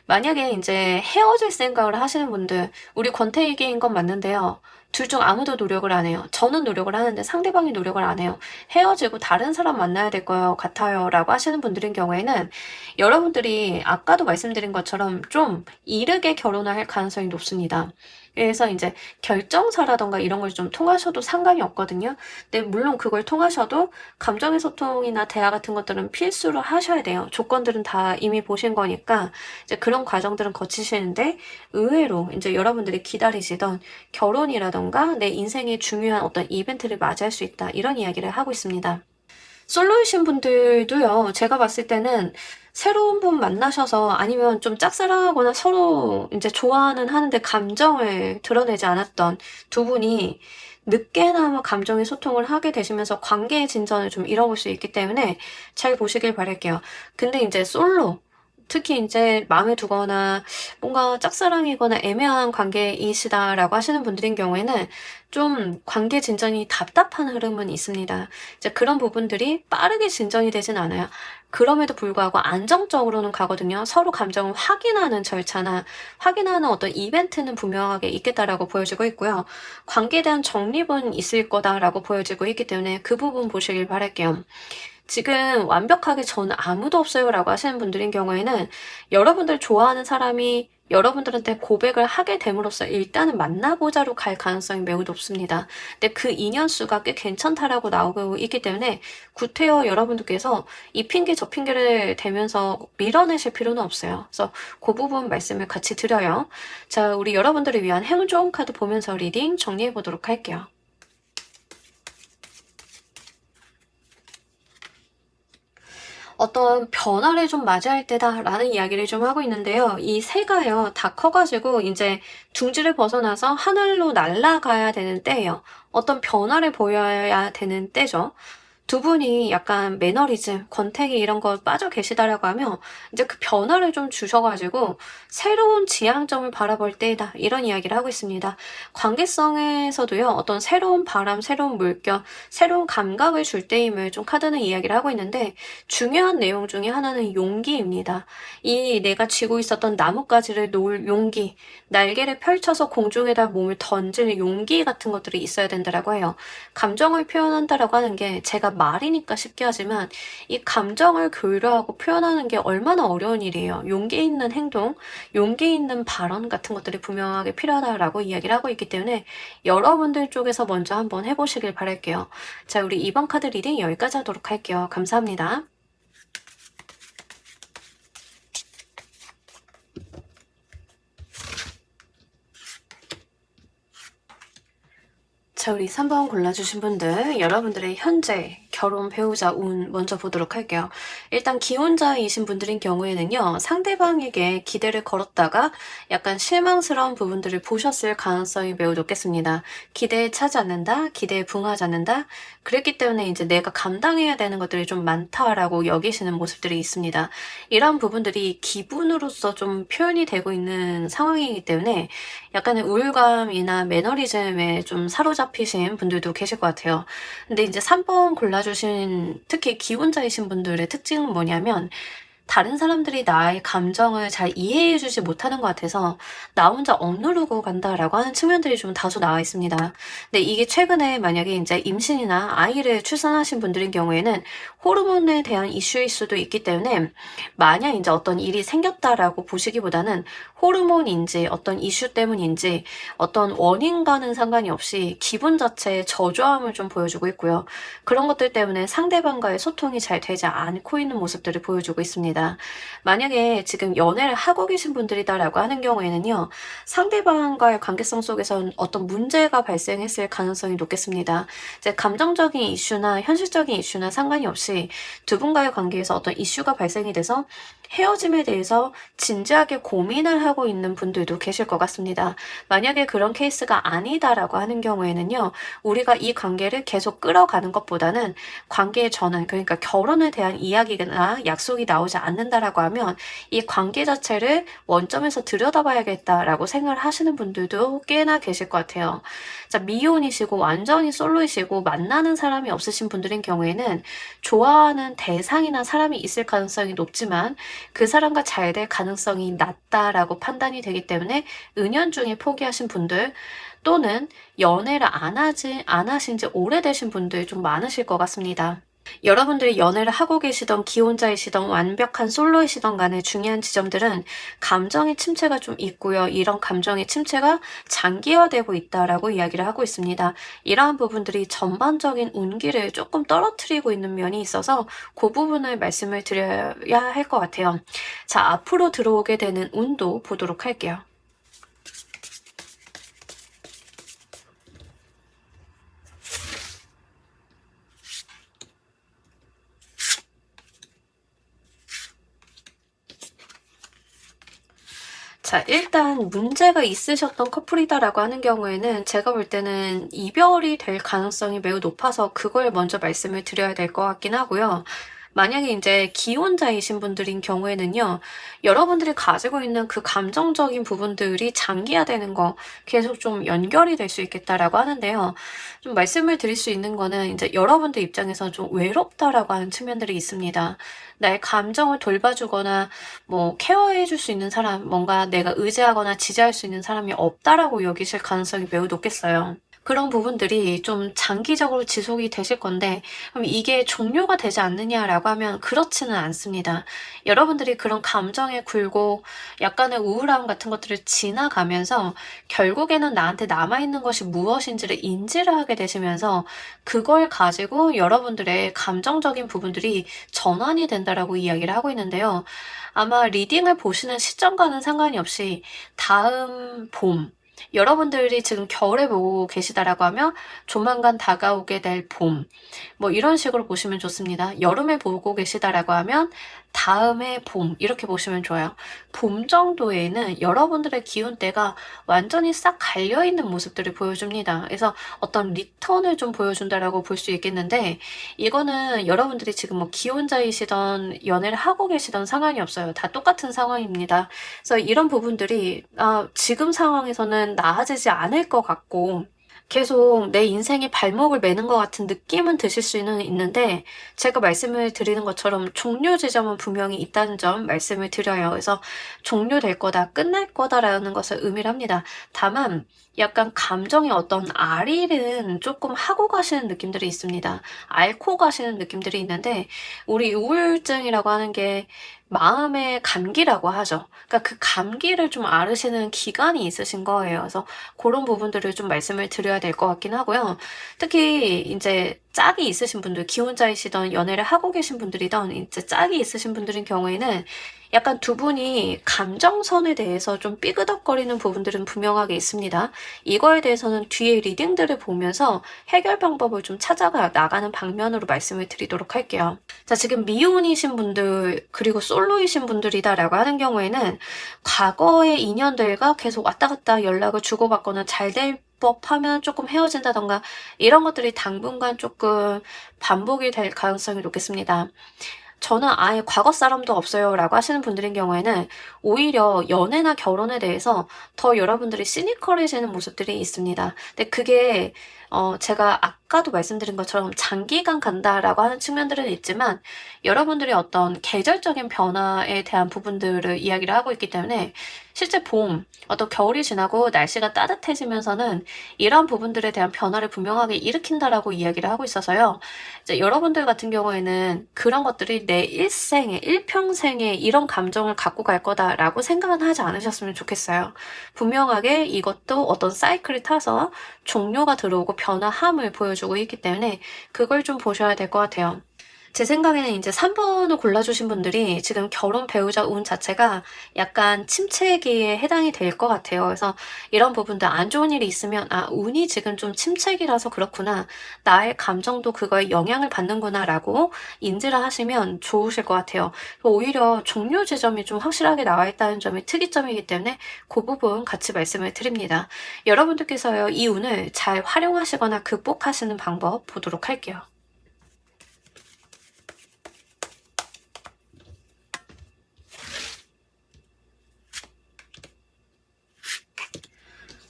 만약에 인제 헤어질 생각을 하시는 분들 우리 권태기인 건 맞는데요. 둘 중 아무도 노력을 안 해요. 저는 노력을 하는데 상대방이 노력을 안 해요. "헤어지고 다른 사람 만나야 될 것 같아요."라고 하시는 분들인 경우에는 여러분들이 아까도 말씀드린 것처럼 좀 이르게 결혼을 할 가능성이 높습니다. 그래서 인제 결정사라든가 이런 걸 좀 통하셔도 상관이 없거든요. 근데 물론 그걸 통하셔도 감정의 소통이나 대화 같은 것들은 필수로 하셔야 돼요. 조건들은 다 이미 보신 거니까 이제 그런 과정들은 거치시는데 의외로 인제 여러분들이 기다리시던 결혼이라든가 내 인생의 중요한 어떤 이벤트를 맞이할 수 있다. 이런 이야기를 하고 있습니다. 솔로이신 분들도요. 제가 봤을 때는 새로운 분 만나셔서 아니면 좀 짝사랑하거나 서로 인제 좋아는 하는데 감정을 드러내지 않았던 두 분이 늦게나마 감정의 소통을 하게 되시면서 관계의 진전을 좀 이뤄볼 수 있기 때문에 잘 보시길 바랄게요. 근데 인제 솔로 특히 인제 마음에 두거나 뭔가 짝사랑이거나 애매한 관계이시다라고 하시는 분들인 경우에는 좀 관계 진전이 답답한 흐름은 있습니다. 이제 그런 부분들이 빠르게 진전이 되진 않아요. 그럼에도 불구하고 안정적으로는 가거든요. 서로 감정을 확인하는 절차나 확인하는 어떤 이벤트는 분명하게 있겠다라고 보여지고 있고요. 관계에 대한 정립은 있을 거다라고 보여지고 있기 때문에 그 부분 보시길 바랄게요. 지금 완벽하게 "저는 아무도 없어요."라고 하시는 분들인 경우에는 여러분들 좋아하는 사람이 여러분들한테 고백을 하게 됨으로써 일단은 만나보자로 갈 가능성이 매우 높습니다. 근데 그 인연수가 꽤 괜찮다라고 나오고 있기 때문에 구태여 여러분들께서 이 핑계 저 핑계를 대면서 밀어내실 필요는 없어요. 그래서 그 부분 말씀을 같이 드려요. 자, 우리 여러분들을 위한 행운 좋은 카드 보면서 리딩 정리해 보도록 할게요. 어떤 변화를 좀 맞이할 때다라는 이야기를 좀 하고 있는데요. 이 새가요, 다 커 가지고 인제 둥지를 벗어나서 하늘로 날아가야 되는 때예요. 어떤 변화를 보여야 되는 때죠. 두 분이 약간 매너리즘, 권태기 이런 거 빠져 계시다라고 하면 이제 그 변화를 좀 주셔 가지고 "새로운 지향점을 바라볼 때이다." 이런 이야기를 하고 있습니다. 관계성에서도요. 어떤 새로운 바람, 새로운 물결, 새로운 감각을 줄 때임을 좀 카드는 이야기를 하고 있는데 중요한 내용 중에 하나는 용기입니다. 이 내가 쥐고 있었던 나뭇가지를 놓을 용기, 날개를 펼쳐서 공중에다 몸을 던질 용기 같은 것들이 있어야 된다라고 해요. 감정을 표현한다라고 하는 게 제가 말이니까 쉽게 하지만 이 감정을 교류하고 표현하는 게 얼마나 어려운 일이에요. 용기 있는 행동, 용기 있는 발언 같은 것들이 분명하게 필요하다라고 이야기를 하고 있기 때문에 여러분들 쪽에서 먼저 한번 해보시길 바랄게요. 자, 우리 이번 카드 리딩 여기까지 하도록 할게요. 감사합니다. 자, 우리 3번 골라주신 분들, 여러분들의 현재 결혼 배우자 운 먼저 보도록 할게요. 일단 기혼자이신 분들인 경우에는요. 상대방에게 기대를 걸었다가 약간 실망스러운 부분들을 보셨을 가능성이 매우 높겠습니다. 기대에 차지 않는다, 기대에 부응하지 않는다. 그랬기 때문에 이제 내가 감당해야 되는 것들이 좀 많다라고 여기시는 모습들이 있습니다. 이런 부분들이 기분으로서 좀 표현이 되고 있는 상황이기 때문에 약간의 우울감이나 매너리즘에 좀 사로잡히신 분들도 계실 것 같아요. 근데 이제 3번 골라주신 특히 기혼자이신 분들의 특징은 뭐냐면 다른 사람들이 나의 감정을 잘 이해해 주지 못하는 것 같아서 나 혼자 억누르고 간다라고 하는 측면들이 좀 다소 나와 있습니다. 근데 이게 최근에 만약에 이제 임신이나 아이를 출산하신 분들인 경우에는 호르몬에 대한 이슈일 수도 있기 때문에 만약 이제 어떤 일이 생겼다라고 보시기보다는 호르몬인지 어떤 이슈 때문인지 어떤 원인과는 상관이 없이 기분 자체의 저조함을 좀 보여주고 있고요. 그런 것들 때문에 상대방과의 소통이 잘 되지 않고 있는 모습들을 보여주고 있습니다. 만약에 지금 연애를 하고 계신 분들이다라고 하는 경우에는요. 상대방과의 관계성 속에선 어떤 문제가 발생했을 가능성이 높겠습니다. 이제 감정적인 이슈나 현실적인 이슈나 상관이 없이 두 분과의 관계에서 어떤 이슈가 발생이 돼서 헤어짐에 대해서 진지하게 고민을 하고 있는 분들도 계실 것 같습니다. 만약에 그런 케이스가 아니다라고 하는 경우에는요. 우리가 이 관계를 계속 끌어가는 것보다는 관계의 전환, 그러니까 결혼에 대한 이야기나 약속이 나오지 않는다라고 하면 이 관계 자체를 원점에서 들여다봐야겠다라고 생각을 하시는 분들도 꽤나 계실 것 같아요. 자, 미혼이시고 완전히 솔로이시고 만나는 사람이 없으신 분들인 경우에는 좋아하는 대상이나 사람이 있을 가능성이 높지만 그 사람과 잘 될 가능성이 낮다라고 판단이 되기 때문에 은연중에 포기하신 분들 또는 연애를 안 하신 지 오래되신 분들 좀 많으실 것 같습니다. 여러분들이 연애를 하고 계시던 기혼자이시던 완벽한 솔로이시던 간의 중요한 지점들은 감정의 침체가 좀 있고요. 이런 감정의 침체가 장기화되고 있다라고 이야기를 하고 있습니다. 이러한 부분들이 전반적인 운기를 조금 떨어뜨리고 있는 면이 있어서 그 부분을 말씀을 드려야 할 것 같아요. 자, 앞으로 들어오게 되는 운도 보도록 할게요. 자, 일단 문제가 있으셨던 커플이다라고 하는 경우에는 제가 볼 때는 이별이 될 가능성이 매우 높아서 그걸 먼저 말씀을 드려야 될 것 같긴 하고요. 만약에 이제 기혼자이신 분들인 경우에는요. 여러분들이 가지고 있는 그 감정적인 부분들이 장기화되는 거 계속 좀 연결이 될 수 있겠다라고 하는데요. 좀 말씀을 드릴 수 있는 거는 이제 여러분들 입장에서 좀 외롭다라고 하는 측면들이 있습니다. 나의 감정을 돌봐주거나 뭐 케어해 줄 수 있는 사람, 뭔가 내가 의지하거나 지지할 수 있는 사람이 없다라고 여기실 가능성이 매우 높겠어요. 그런 부분들이 좀 장기적으로 지속이 되실 건데 그럼 이게 종료가 되지 않느냐라고 하면 그렇지는 않습니다. 여러분들이 그런 감정에 굴고 약간의 우울함 같은 것들을 지나가면서 결국에는 나한테 남아있는 것이 무엇인지를 인지를 하게 되시면서 그걸 가지고 여러분들의 감정적인 부분들이 전환이 된다라고 이야기를 하고 있는데요. 아마 리딩을 보시는 시점과는 상관이 없이 다음 봄, 여러분들이 지금 겨울에 보고 계시다라고 하면 조만간 다가오게 될 봄, 뭐 이런 식으로 보시면 좋습니다. 여름에 보고 계시다라고 하면 다음해 봄, 이렇게 보시면 좋아요. 봄 정도에는 여러분들의 기운대가 완전히 싹 갈려있는 모습들을 보여줍니다. 그래서 어떤 리턴을 좀 보여준다라고 볼 수 있겠는데 이거는 여러분들이 지금 뭐 기혼자이시던 연애를 하고 계시던 상황이 없어요. 다 똑같은 상황입니다. 그래서 이런 부분들이 지금 상황에서는 나아지지 않을 것 같고 계속 내 인생에 발목을 매는 것 같은 느낌은 드실 수는 있는데 제가 말씀을 드리는 것처럼 종료 지점은 분명히 있다는 점 말씀을 드려요. 그래서 종료될 거다, 끝날 거다라는 것을 의미를 합니다. 다만 약간 감정의 어떤 알일은 조금 하고 가시는 느낌들이 있습니다. 앓고 가시는 느낌들이 있는데 우리 우울증이라고 하는 게 마음의 감기라고 하죠. 그러니까 그 감기를 좀 앓으시는 기간이 있으신 거예요. 그래서 그런 부분들을 좀 말씀을 드려야 될 것 같긴 하고요. 특히 이제 짝이 있으신 분들, 기혼자이시던 연애를 하고 계신 분들이던 이제 짝이 있으신 분들인 경우에는 약간 두 분이 감정선에 대해서 좀 삐그덕거리는 부분들은 분명하게 있습니다. 이거에 대해서는 뒤에 리딩들을 보면서 해결 방법을 좀 찾아가 나가는 방면으로 말씀을 드리도록 할게요. 자, 지금 미혼이신 분들 그리고 솔로이신 분들이다라고 하는 경우에는 과거의 인연들과 계속 왔다 갔다 연락을 주고받거나 잘 될 법하면 조금 헤어진다던가 이런 것들이 당분간 조금 반복이 될 가능성이 높겠습니다. 저는 아예 과거 사람도 없어요라고 하시는 분들인 경우에는 오히려 연애나 결혼에 대해서 더 여러분들이 시니컬해지는 모습들이 있습니다. 근데 그게 제가 아까도 말씀드린 것처럼 장기간 간다라고 하는 측면들은 있지만 여러분들이 어떤 계절적인 변화에 대한 부분들을 이야기를 하고 있기 때문에 실제 봄, 어떤 겨울이 지나고 날씨가 따뜻해지면서는 이런 부분들에 대한 변화를 분명하게 일으킨다라고 이야기를 하고 있어서요. 이제 여러분들 같은 경우에는 그런 것들이 내 일생에, 일평생에 이런 감정을 갖고 갈 거다라고 생각은 하지 않으셨으면 좋겠어요. 분명하게 이것도 어떤 사이클이 타서 종료가 들어오고 변화함을 보여주고 있기 때문에 그걸 좀 보셔야 될 것 같아요. 제 생각에는 이제 3번을 골라주신 분들이 지금 결혼 배우자 운 자체가 약간 침체기에 해당이 될 것 같아요. 그래서 이런 부분들 안 좋은 일이 있으면 아, 운이 지금 좀 침체기라서 그렇구나. 나의 감정도 그거에 영향을 받는구나 라고 인지를 하시면 좋으실 것 같아요. 오히려 종료 지점이 좀 확실하게 나와 있다는 점이 특이점이기 때문에 그 부분 같이 말씀을 드립니다. 여러분들께서요, 이 운을 잘 활용하시거나 극복하시는 방법 보도록 할게요.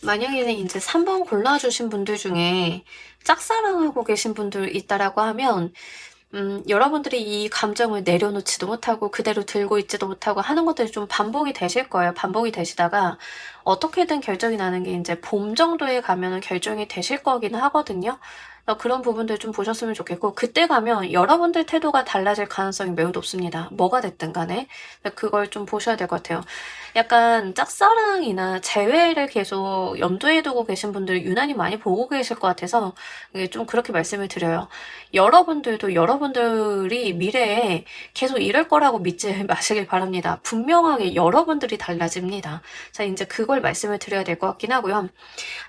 만약에 이제 3번 골라주신 분들 중에 짝사랑하고 계신 분들 있다라고 하면 여러분들이 이 감정을 내려놓지도 못하고 그대로 들고 있지도 못하고 하는 것들이 좀 반복이 되실 거예요. 반복이 되시다가 어떻게든 결정이 나는 게 이제 봄 정도에 가면은 결정이 되실 거긴 하거든요. 그런 부분들 좀 보셨으면 좋겠고, 그때 가면 여러분들 태도가 달라질 가능성이 매우 높습니다. 뭐가 됐든 간에. 그걸 좀 보셔야 될 것 같아요. 약간 짝사랑이나 재회를 계속 염두에 두고 계신 분들 유난히 많이 보고 계실 것 같아서 이게 좀 그렇게 말씀을 드려요. 여러분들도 여러분들이 미래에 계속 이럴 거라고 믿지 마시길 바랍니다. 분명하게 여러분들이 달라집니다. 자, 이제 그걸 말씀을 드려야 될 것 같긴 하고요.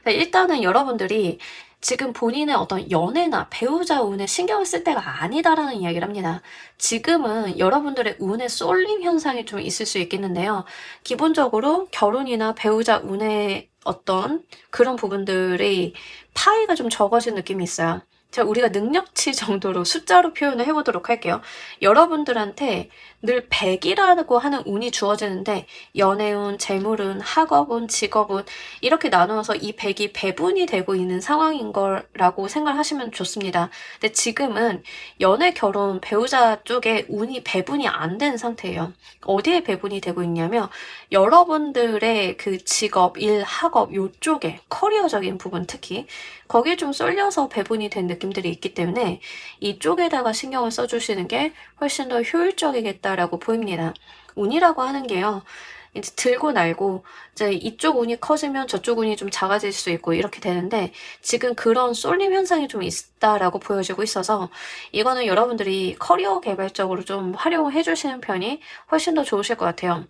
자, 일단은 여러분들이 지금 본인의 어떤 연애나 배우자 운에 신경을 쓸 때가 아니다라는 이야기를 합니다. 지금은 여러분들의 운의 쏠림 현상이 좀 있을 수 있겠는데요. 기본적으로 결혼이나 배우자 운의 어떤 그런 부분들이 파이가 좀 적어진 느낌이 있어요. 자, 우리가 능력치 정도로 숫자로 표현을 해보도록 할게요. 여러분들한테 늘 100이라고 하는 운이 주어지는데 연애운, 재물운, 학업운, 직업운 이렇게 나누어서 이 100이 배분이 되고 있는 상황인 거라고 생각하시면 좋습니다. 근데 지금은 연애, 결혼, 배우자 쪽에 운이 배분이 안 된 상태예요. 어디에 배분이 되고 있냐면 여러분들의 그 직업, 일, 학업 요쪽에 커리어적인 부분 특히 거기에 좀 쏠려서 배분이 된 느낌들이 있기 때문에 이쪽에다가 신경을 써주시는 게 훨씬 더 효율적이겠다라고 보입니다. 운이라고 하는 게요. 이제 들고 날고 이제 이쪽 운이 커지면 저쪽 운이 좀 작아질 수 있고 이렇게 되는데 지금 그런 쏠림 현상이 좀 있다라고 보여지고 있어서 이거는 여러분들이 커리어 개발적으로 좀 활용해 주시는 편이 훨씬 더 좋으실 것 같아요.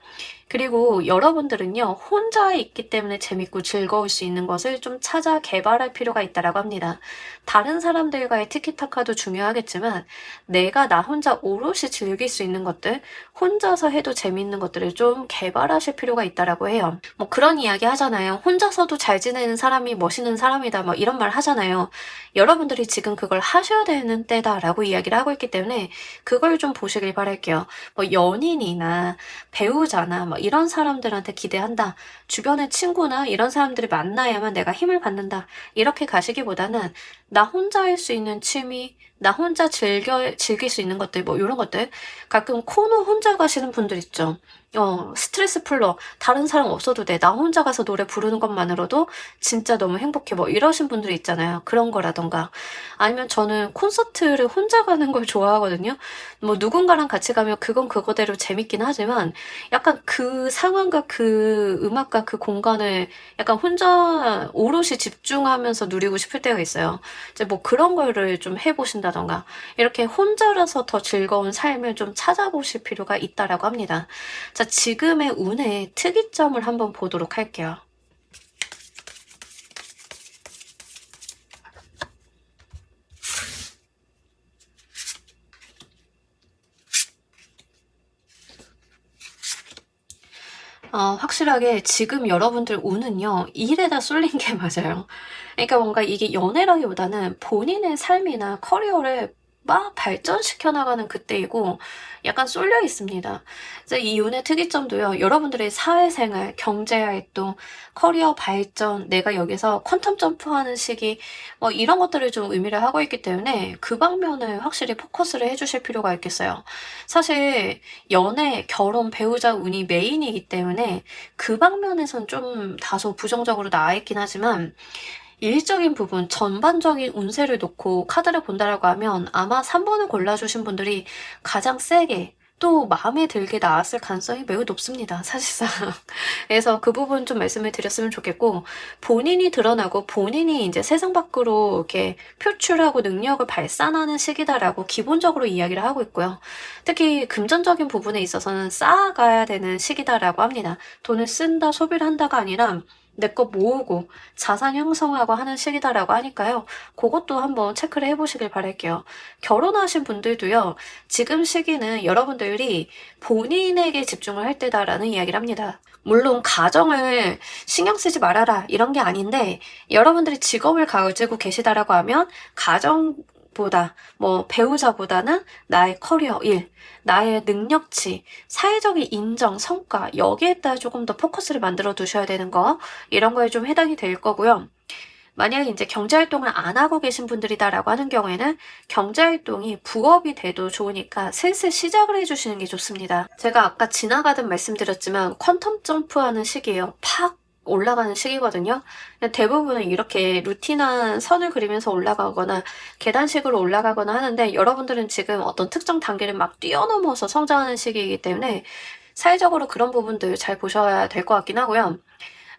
그리고 여러분들은요, 혼자 있기 때문에 재밌고 즐거울 수 있는 것을 좀 찾아 개발할 필요가 있다라고 합니다. 다른 사람들과의 티키타카도 중요하겠지만, 내가 나 혼자 오롯이 즐길 수 있는 것들, 혼자서 해도 재밌는 것들을 좀 개발하실 필요가 있다라고 해요. 뭐 그런 이야기 하잖아요. 혼자서도 잘 지내는 사람이 멋있는 사람이다. 뭐 이런 말 하잖아요. 여러분들이 지금 그걸 하셔야 되는 때다라고 이야기를 하고 있기 때문에 그걸 좀 보시길 바랄게요. 뭐 연인이나 배우자나 뭐 이런 사람들한테 기대한다. 주변의 친구나 이런 사람들을 만나야만 내가 힘을 받는다. 이렇게 가시기보다는 나 혼자 할 수 있는 취미, 나 혼자 즐길 수 있는 것들, 뭐 이런 것들. 가끔 코노 혼자 가시는 분들 있죠. 스트레스 풀러 다른 사람 없어도 돼. 나 혼자 가서 노래 부르는 것만으로도 진짜 너무 행복해. 뭐 이러신 분들 있잖아요. 그런 거라던가. 아니면 저는 콘서트를 혼자 가는 걸 좋아하거든요. 뭐 누군가랑 같이 가면 그건 그거대로 재밌긴 하지만 약간 그 상황과 그 음악과 그 공간을 약간 혼자 오롯이 집중하면서 누리고 싶을 때가 있어요. 이제 뭐 그런 거를 좀 해보신다던가 이렇게 혼자라서 더 즐거운 삶을 좀 찾아보실 필요가 있다라고 합니다. 자, 지금의 운의 특이점을 한번 보도록 할게요. 확실하게 지금 여러분들 운은요, 일에다 쏠린 게 맞아요. 그러니까 뭔가 이게 연애라기보다는 본인의 삶이나 커리어를 막 발전시켜 나가는 그때이고 약간 쏠려 있습니다. 그래서 이 운의 특이점도요. 여러분들의 사회생활, 경제활동, 커리어 발전, 내가 여기서 퀀텀 점프하는 시기 이런 것들을 좀 의미를 하고 있기 때문에 그 방면을 확실히 포커스를 해주실 필요가 있겠어요. 사실 연애, 결혼, 배우자 운이 메인이기 때문에 그 방면에선 좀 다소 부정적으로 나와 있긴 하지만 일적인 부분, 전반적인 운세를 놓고 카드를 본다라고 하면 아마 3번을 골라주신 분들이 가장 세게 또 마음에 들게 나왔을 가능성이 매우 높습니다. 사실상. 그래서 그 부분 좀 말씀을 드렸으면 좋겠고, 본인이 드러나고 본인이 이제 세상 밖으로 이렇게 표출하고 능력을 발산하는 시기다라고 기본적으로 이야기를 하고 있고요. 특히 금전적인 부분에 있어서는 쌓아가야 되는 시기다라고 합니다. 돈을 쓴다, 소비를 한다가 아니라 내 거 모으고 자산 형성하고 하는 시기다라고 하니까요. 그것도 한번 체크를 해보시길 바랄게요. 결혼하신 분들도요. 지금 시기는 여러분들이 본인에게 집중을 할 때다라는 이야기를 합니다. 물론 가정을 신경 쓰지 말아라 이런 게 아닌데 여러분들이 직업을 가지고 계시다라고 하면 가정보다 배우자보다는 나의 커리어, 일, 나의 능력치, 사회적인 인정, 성과 여기에 따라 조금 더 포커스를 만들어 두셔야 되는 거 이런 거에 좀 해당이 될 거고요. 만약에 이제 경제활동을 안 하고 계신 분들이다라고 하는 경우에는 경제활동이 부업이 돼도 좋으니까 슬슬 시작을 해주시는 게 좋습니다. 제가 아까 지나가듯 말씀드렸지만 퀀텀 점프하는 시기예요. 팍 올라가는 시기거든요. 대부분은 이렇게 루틴한 선을 그리면서 올라가거나 계단식으로 올라가거나 하는데 여러분들은 지금 어떤 특정 단계를 막 뛰어넘어서 성장하는 시기이기 때문에 사회적으로 그런 부분들 잘 보셔야 될 것 같긴 하고요.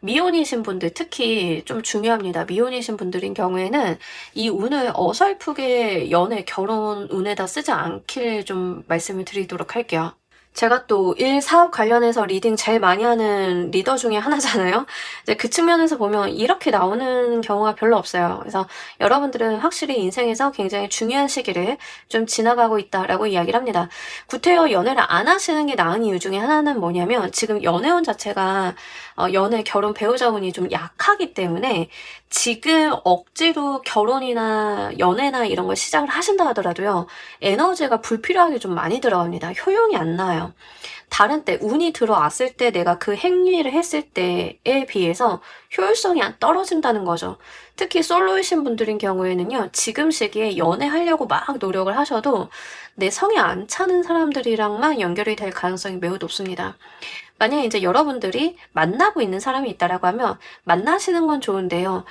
미혼이신 분들 특히 좀 중요합니다. 미혼이신 분들인 경우에는 이 운을 어설프게 연애, 결혼 운에다 쓰지 않길 좀 말씀을 드리도록 할게요. 제가 또 일, 사업 관련해서 리딩 제일 많이 하는 리더 중에 하나잖아요. 이제 그 측면에서 보면 이렇게 나오는 경우가 별로 없어요. 그래서 여러분들은 확실히 인생에서 굉장히 중요한 시기를 좀 지나가고 있다라고 이야기를 합니다. 구태여 연애를 안 하시는 게 나은 이유 중에 하나는 뭐냐면 지금 연애운 자체가 연애, 결혼, 배우자 운이 좀 약하기 때문에 지금 억지로 결혼이나 연애나 이런 걸 시작을 하신다 하더라도요. 에너지가 불필요하게 좀 많이 들어갑니다. 효용이 안 나요. 다른 때 운이 들어왔을 때 내가 그 행위를 했을 때에 비해서 효율성이 안 떨어진다는 거죠. 특히 솔로이신 분들인 경우에는요. 지금 시기에 연애하려고 막 노력을 하셔도 내 성이 안 차는 사람들이랑만 연결이 될 가능성이 매우 높습니다. 만약에 이제 여러분들이 만나고 있는 사람이 있다라고 하면 만나시는 건 좋은데요.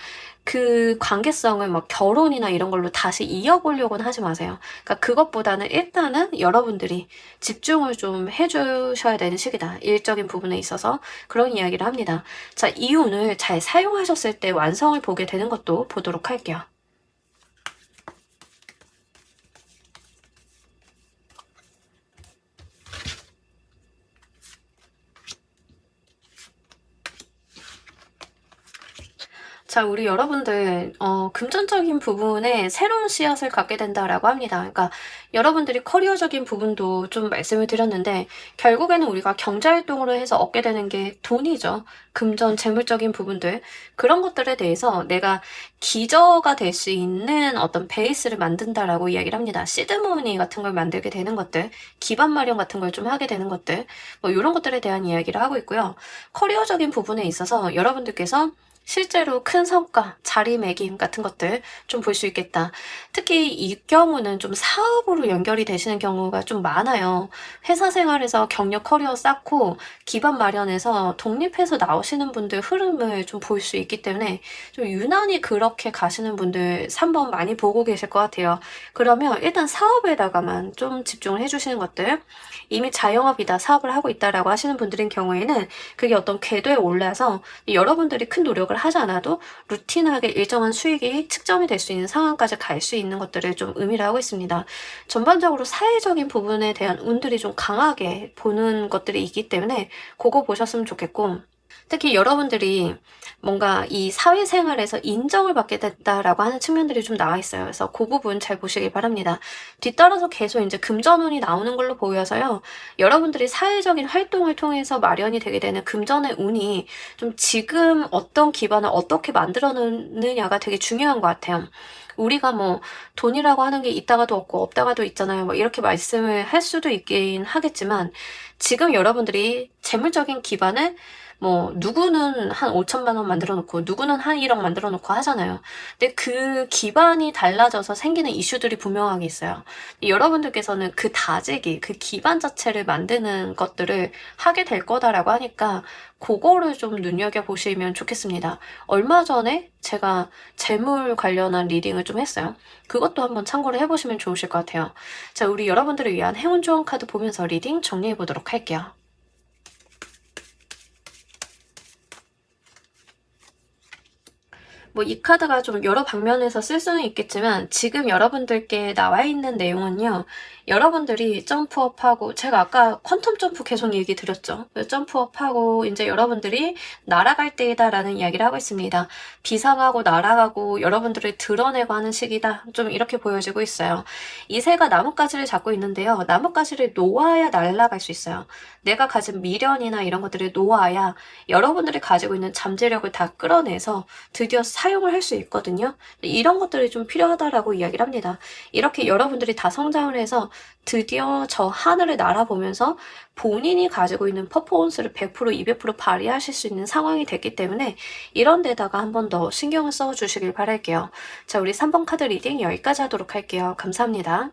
그 관계성을 결혼이나 이런 걸로 다시 이어보려고는 하지 마세요. 그러니까 그것보다는 일단은 여러분들이 집중을 좀 해주셔야 되는 시기다. 일적인 부분에 있어서 그런 이야기를 합니다. 자, 이 운을 잘 사용하셨을 때 완성을 보게 되는 것도 보도록 할게요. 자, 우리 여러분들, 금전적인 부분에 새로운 씨앗을 갖게 된다라고 합니다. 그러니까 여러분들이 커리어적인 부분도 좀 말씀을 드렸는데, 결국에는 우리가 경제활동으로 해서 얻게 되는 게 돈이죠. 금전, 재물적인 부분들. 그런 것들에 대해서 내가 기저가 될 수 있는 어떤 베이스를 만든다라고 이야기를 합니다. 시드머니 같은 걸 만들게 되는 것들, 기반 마련 같은 걸 좀 하게 되는 것들, 이런 것들에 대한 이야기를 하고 있고요. 커리어적인 부분에 있어서 여러분들께서 실제로 큰 성과, 자리매김 같은 것들 좀 볼 수 있겠다. 특히 이 경우는 좀 사업으로 연결이 되시는 경우가 좀 많아요. 회사 생활에서 경력 커리어 쌓고 기반 마련해서 독립해서 나오시는 분들 흐름을 좀 볼 수 있기 때문에 좀 유난히 그렇게 가시는 분들 3번 많이 보고 계실 것 같아요. 그러면 일단 사업에다가만 좀 집중을 해주시는 것들, 이미 자영업이다, 사업을 하고 있다라고 하시는 분들인 경우에는 그게 어떤 궤도에 올라서 여러분들이 큰 노력을 하지 않아도 루틴하게 일정한 수익이 측정이 될 수 있는 상황까지 갈 수 있는 것들을 좀 의미를 하고 있습니다. 전반적으로 사회적인 부분에 대한 운들이 좀 강하게 보는 것들이 있기 때문에 그거 보셨으면 좋겠고, 특히 여러분들이 뭔가 이 사회생활에서 인정을 받게 됐다라고 하는 측면들이 좀 나와 있어요. 그래서 그 부분 잘 보시길 바랍니다. 뒤따라서 계속 이제 금전운이 나오는 걸로 보여서요. 여러분들이 사회적인 활동을 통해서 마련이 되게 되는 금전의 운이 좀 지금 어떤 기반을 어떻게 만들어 놓느냐가 되게 중요한 것 같아요. 우리가 뭐 돈이라고 하는 게 있다가도 없고 없다가도 있잖아요. 뭐 이렇게 말씀을 할 수도 있긴 하겠지만 지금 여러분들이 재물적인 기반을 뭐 누구는 한 5천만 원 만들어 놓고 누구는 한 1억 만들어 놓고 하잖아요. 근데 그 기반이 달라져서 생기는 이슈들이 분명하게 있어요. 여러분들께서는 그 다지기, 그 기반 자체를 만드는 것들을 하게 될 거다라고 하니까 그거를 좀 눈여겨보시면 좋겠습니다. 얼마 전에 제가 재물 관련한 리딩을 좀 했어요. 그것도 한번 참고를 해보시면 좋으실 것 같아요. 자, 우리 여러분들을 위한 행운 좋은 카드 보면서 리딩 정리해보도록 할게요. 뭐 이 카드가 좀 여러 방면에서 쓸 수는 있겠지만 지금 여러분들께 나와 있는 내용은요. 여러분들이 점프업하고 제가 아까 퀀텀 점프 계속 얘기 드렸죠. 점프업하고 이제 여러분들이 날아갈 때이다라는 이야기를 하고 있습니다. 비상하고 날아가고 여러분들을 드러내고 하는 시기다. 좀 이렇게 보여지고 있어요. 이 새가 나뭇가지를 잡고 있는데요. 나뭇가지를 놓아야 날아갈 수 있어요. 내가 가진 미련이나 이런 것들을 놓아야 여러분들이 가지고 있는 잠재력을 다 끌어내서 드디어 사용을 할 수 있거든요. 이런 것들이 좀 필요하다라고 이야기를 합니다. 이렇게 여러분들이 다 성장을 해서 드디어 저 하늘을 날아보면서 본인이 가지고 있는 퍼포먼스를 100% 200% 발휘하실 수 있는 상황이 됐기 때문에 이런 데다가 한 번 더 신경을 써주시길 바랄게요. 자, 우리 3번 카드 리딩 여기까지 하도록 할게요. 감사합니다.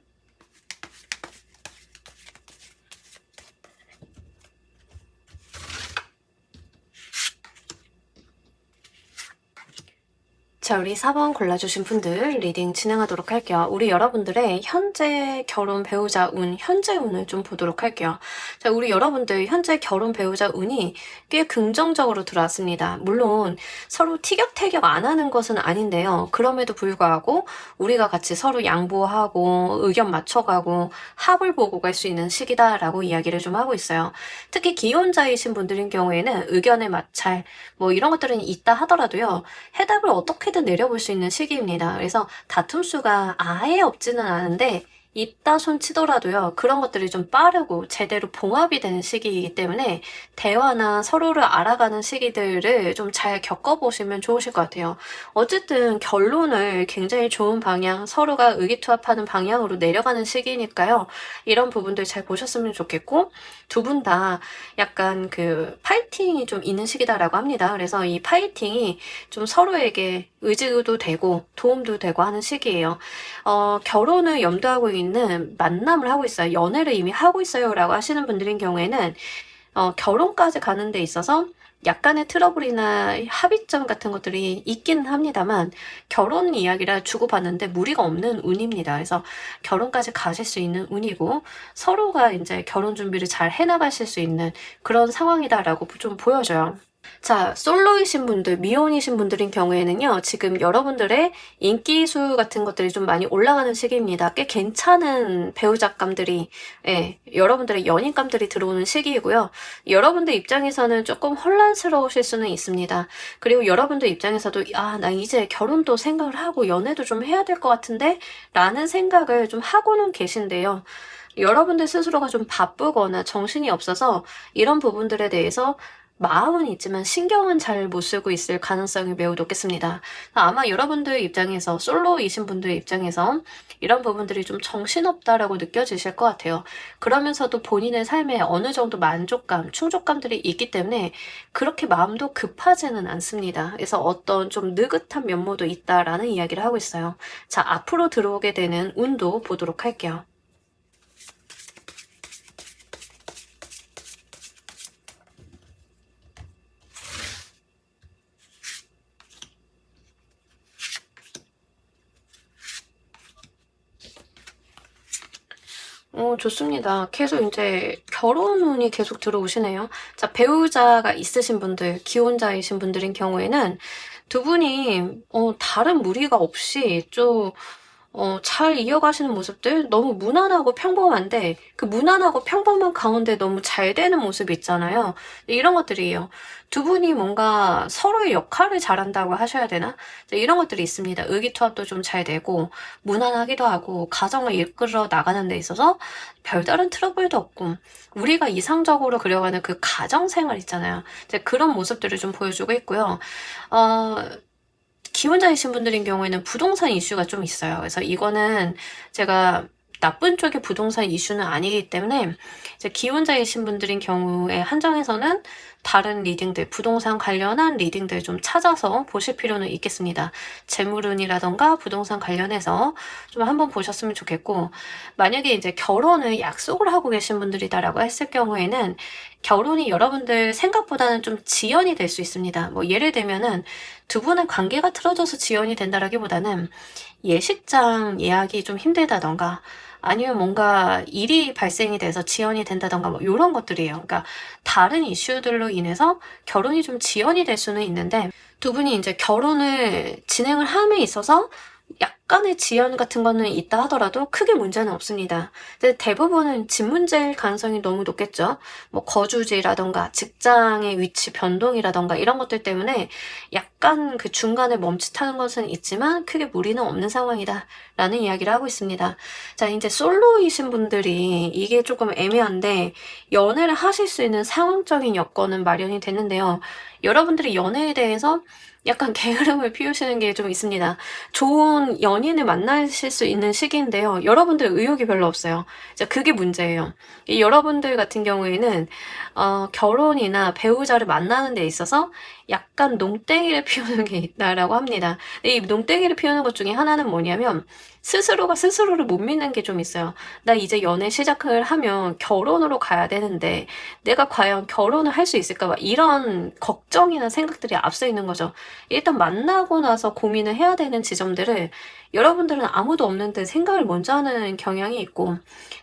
자, 우리 4번 골라주신 분들 리딩 진행하도록 할게요. 우리 여러분들의 현재 결혼 배우자 운, 현재 운을 좀 보도록 할게요. 자, 우리 여러분들 현재 결혼 배우자 운이 꽤 긍정적으로 들어왔습니다. 물론 서로 티격태격 안 하는 것은 아닌데요. 그럼에도 불구하고 우리가 같이 서로 양보하고 의견 맞춰가고 합을 보고 갈 수 있는 시기다라고 이야기를 좀 하고 있어요. 특히 기혼자이신 분들인 경우에는 의견의 마찰, 뭐 이런 것들은 있다 하더라도요. 해답을 어떻게든 내려볼 수 있는 시기입니다. 그래서 다툼 수가 아예 없지는 않은데 있다 손 치더라도요. 그런 것들이 좀 빠르고 제대로 봉합이 되는 시기이기 때문에 대화나 서로를 알아가는 시기들을 좀 잘 겪어보시면 좋으실 것 같아요. 어쨌든 결론을 굉장히 좋은 방향, 서로가 의기투합하는 방향으로 내려가는 시기니까요. 이런 부분들 잘 보셨으면 좋겠고 두 분 다 약간 그 파이팅이 좀 있는 시기다라고 합니다. 그래서 이 파이팅이 좀 서로에게 의지도 되고 도움도 되고 하는 시기예요. 결혼을 염두하고 있는 만남을 하고 있어요. 연애를 이미 하고 있어요 라고 하시는 분들인 경우에는 결혼까지 가는 데 있어서 약간의 트러블이나 합의점 같은 것들이 있기는 합니다만 결혼 이야기라 주고받는데 무리가 없는 운입니다. 그래서 결혼까지 가실 수 있는 운이고 서로가 이제 결혼 준비를 잘 해나가실 수 있는 그런 상황이다라고 좀 보여져요. 자, 솔로이신 분들, 미혼이신 분들인 경우에는요, 지금 여러분들의 인기수 같은 것들이 좀 많이 올라가는 시기입니다. 꽤 괜찮은 배우작감들이, 여러분들의 연인감들이 들어오는 시기이고요. 여러분들 입장에서는 조금 혼란스러우실 수는 있습니다. 그리고 여러분들 입장에서도, 나 이제 결혼도 생각을 하고 연애도 좀 해야 될 것 같은데? 라는 생각을 좀 하고는 계신데요. 여러분들 스스로가 좀 바쁘거나 정신이 없어서 이런 부분들에 대해서 마음은 있지만 신경은 잘 못 쓰고 있을 가능성이 매우 높겠습니다. 아마 여러분들 입장에서 솔로이신 분들 입장에서 이런 부분들이 좀 정신없다라고 느껴지실 것 같아요. 그러면서도 본인의 삶에 어느 정도 만족감, 충족감들이 있기 때문에 그렇게 마음도 급하지는 않습니다. 그래서 어떤 좀 느긋한 면모도 있다라는 이야기를 하고 있어요. 자, 앞으로 들어오게 되는 운도 보도록 할게요. 좋습니다. 계속 이제 결혼운이 계속 들어오시네요. 자, 배우자가 있으신 분들, 기혼자이신 분들인 경우에는 두 분이 다른 무리가 없이 좀 잘 이어가시는 모습들 너무 무난하고 평범한데 그 무난하고 평범한 가운데 너무 잘 되는 모습이 있잖아요. 이런 것들이에요. 두 분이 뭔가 서로의 역할을 잘한다고 하셔야 되나? 이런 것들이 있습니다. 의기투합도 좀 잘 되고 무난하기도 하고 가정을 이끌어 나가는 데 있어서 별다른 트러블도 없고 우리가 이상적으로 그려가는 그 가정생활 있잖아요. 이제 그런 모습들을 좀 보여주고 있고요. 어, 기혼자이신 분들인 경우에는 부동산 이슈가 좀 있어요. 그래서 이거는 제가 나쁜 쪽의 부동산 이슈는 아니기 때문에 이제 기혼자이신 분들인 경우에 한정해서는 다른 리딩들, 부동산 관련한 리딩들 좀 찾아서 보실 필요는 있겠습니다. 재물운이라던가 부동산 관련해서 좀 한번 보셨으면 좋겠고, 만약에 이제 결혼을 약속을 하고 계신 분들이다라고 했을 경우에는 결혼이 여러분들 생각보다는 좀 지연이 될 수 있습니다. 뭐 예를 들면은 두 분의 관계가 틀어져서 지연이 된다라기보다는 예식장 예약이 좀 힘들다던가 아니면 뭔가 일이 발생이 돼서 지연이 된다던가 뭐 이런 것들이에요. 그러니까 다른 이슈들로 인해서 결혼이 좀 지연이 될 수는 있는데 두 분이 이제 결혼을 진행을 함에 있어서 약간의 지연 같은 거는 있다 하더라도 크게 문제는 없습니다. 근데 대부분은 집 문제일 가능성이 너무 높겠죠. 뭐 거주지라던가 직장의 위치 변동이라던가 이런 것들 때문에 약간 그 중간에 멈칫하는 것은 있지만 크게 무리는 없는 상황이다 라는 이야기를 하고 있습니다. 자, 이제 솔로이신 분들이 이게 조금 애매한데 연애를 하실 수 있는 상황적인 여건은 마련이 됐는데요. 여러분들이 연애에 대해서 약간 게으름을 피우시는 게 좀 있습니다. 좋은 연인을 만나실 수 있는 시기인데요. 여러분들 의욕이 별로 없어요. 이제 그게 문제예요. 이 여러분들 같은 경우에는 결혼이나 배우자를 만나는 데 있어서 약간 농땡이를 피우는 게 있다라고 합니다. 이 농땡이를 피우는 것 중에 하나는 뭐냐면 스스로가 스스로를 못 믿는 게 좀 있어요. 나 이제 연애 시작을 하면 결혼으로 가야 되는데 내가 과연 결혼을 할 수 있을까 봐 이런 걱정이나 생각들이 앞서 있는 거죠. 일단 만나고 나서 고민을 해야 되는 지점들을 여러분들은 아무도 없는데 생각을 먼저 하는 경향이 있고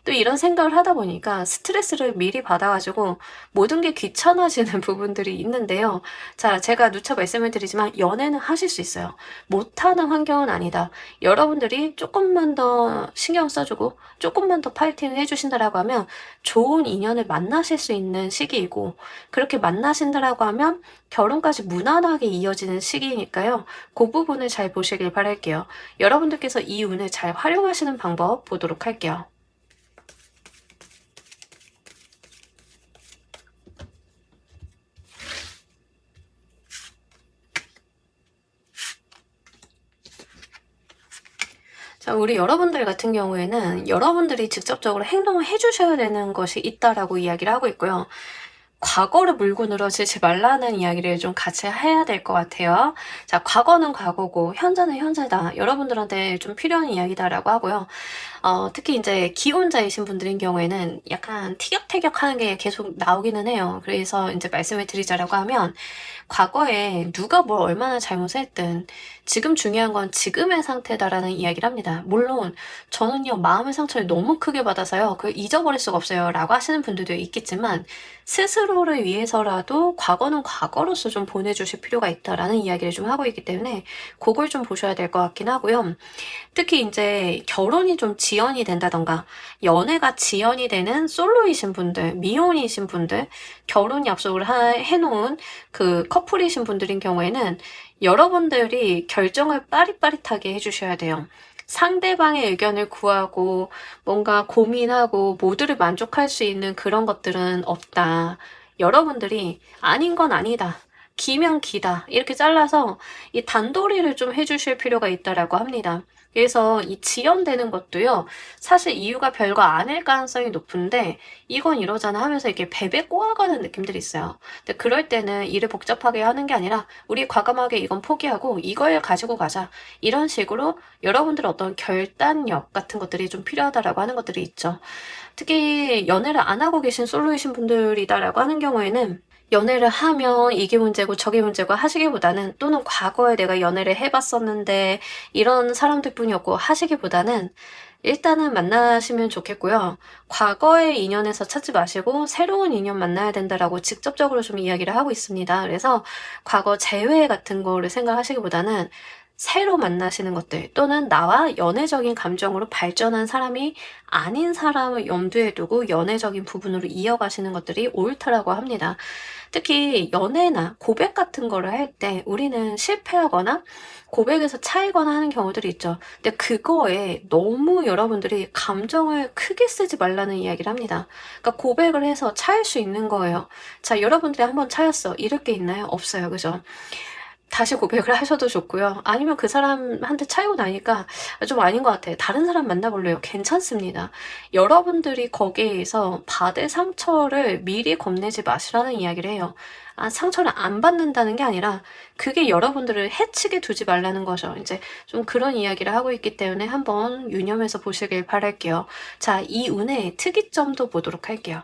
또 이런 생각을 하다 보니까 스트레스를 미리 받아가지고 모든 게 귀찮아지는 부분들이 있는데요. 자, 제가 누차 말씀을 드리지만 연애는 하실 수 있어요. 못하는 환경은 아니다. 여러분들이 조금만 더 신경 써주고 조금만 더 파이팅을 해주신다라고 하면 좋은 인연을 만나실 수 있는 시기이고 그렇게 만나신다라고 하면 결혼까지 무난하게 이어지는 시기니까요. 그 부분을 잘 보시길 바랄게요. 여러분들께서 이 운을 잘 활용하시는 방법 보도록 할게요. 자, 우리 여러분들 같은 경우에는 여러분들이 직접적으로 행동을 해주셔야 되는 것이 있다라고 이야기를 하고 있고요. 과거를 물고 늘어지지 말라는 이야기를 좀 같이 해야 될 것 같아요. 자, 과거는 과거고 현재는 현재다. 여러분들한테 좀 필요한 이야기다라고 하고요. 특히 이제 기혼자이신 분들인 경우에는 약간 티격태격하는 게 계속 나오기는 해요. 그래서 이제 말씀을 드리자라고 하면 과거에 누가 뭘 얼마나 잘못했든 지금 중요한 건 지금의 상태다라는 이야기를 합니다. 물론 저는요 마음의 상처를 너무 크게 받아서요 그걸 잊어버릴 수가 없어요 라고 하시는 분들도 있겠지만 스스로를 위해서라도 과거는 과거로서 좀 보내주실 필요가 있다라는 이야기를 좀 하고 있기 때문에 그걸 좀 보셔야 될 것 같긴 하고요. 특히 이제 결혼이 좀 지연이 된다던가 연애가 지연이 되는 솔로이신 분들, 미혼이신 분들, 결혼 약속을 해놓은 그 커플이신 분들인 경우에는 여러분들이 결정을 빠릿빠릿하게 해주셔야 돼요. 상대방의 의견을 구하고 뭔가 고민하고 모두를 만족할 수 있는 그런 것들은 없다. 여러분들이 아닌 건 아니다. 기면 기다. 이렇게 잘라서 이 단도리를 좀 해주실 필요가 있다라고 합니다. 그래서 이 지연되는 것도요, 사실 이유가 별거 아닐 가능성이 높은데, 이건 이러잖아 하면서 이렇게 베베 꼬아가는 느낌들이 있어요. 근데 그럴 때는 일을 복잡하게 하는 게 아니라, 우리 과감하게 이건 포기하고 이걸 가지고 가자. 이런 식으로 여러분들 어떤 결단력 같은 것들이 좀 필요하다라고 하는 것들이 있죠. 특히 연애를 안 하고 계신 솔로이신 분들이다라고 하는 경우에는, 연애를 하면 이게 문제고 저게 문제고 하시기보다는 또는 과거에 내가 연애를 해봤었는데 이런 사람들뿐이 없고 하시기보다는 일단은 만나시면 좋겠고요. 과거의 인연에서 찾지 마시고 새로운 인연 만나야 된다라고 직접적으로 좀 이야기를 하고 있습니다. 그래서 과거 재회 같은 거를 생각하시기보다는 새로 만나시는 것들 또는 나와 연애적인 감정으로 발전한 사람이 아닌 사람을 염두에 두고 연애적인 부분으로 이어가시는 것들이 옳다라고 합니다. 특히 연애나 고백 같은 거를 할 때 우리는 실패하거나 고백에서 차이거나 하는 경우들이 있죠. 근데 그거에 너무 여러분들이 감정을 크게 쓰지 말라는 이야기를 합니다. 그러니까 고백을 해서 차일 수 있는 거예요. 자, 여러분들이 한번 차였어. 이럴 게 있나요? 없어요. 그죠? 다시 고백을 하셔도 좋고요. 아니면 그 사람한테 차이고 나니까 좀 아닌 것 같아요. 다른 사람 만나볼래요. 괜찮습니다. 여러분들이 거기에서 받을 상처를 미리 겁내지 마시라는 이야기를 해요. 상처를 안 받는다는 게 아니라 그게 여러분들을 해치게 두지 말라는 거죠. 이제 좀 그런 이야기를 하고 있기 때문에 한번 유념해서 보시길 바랄게요. 자, 이 운의 특이점도 보도록 할게요.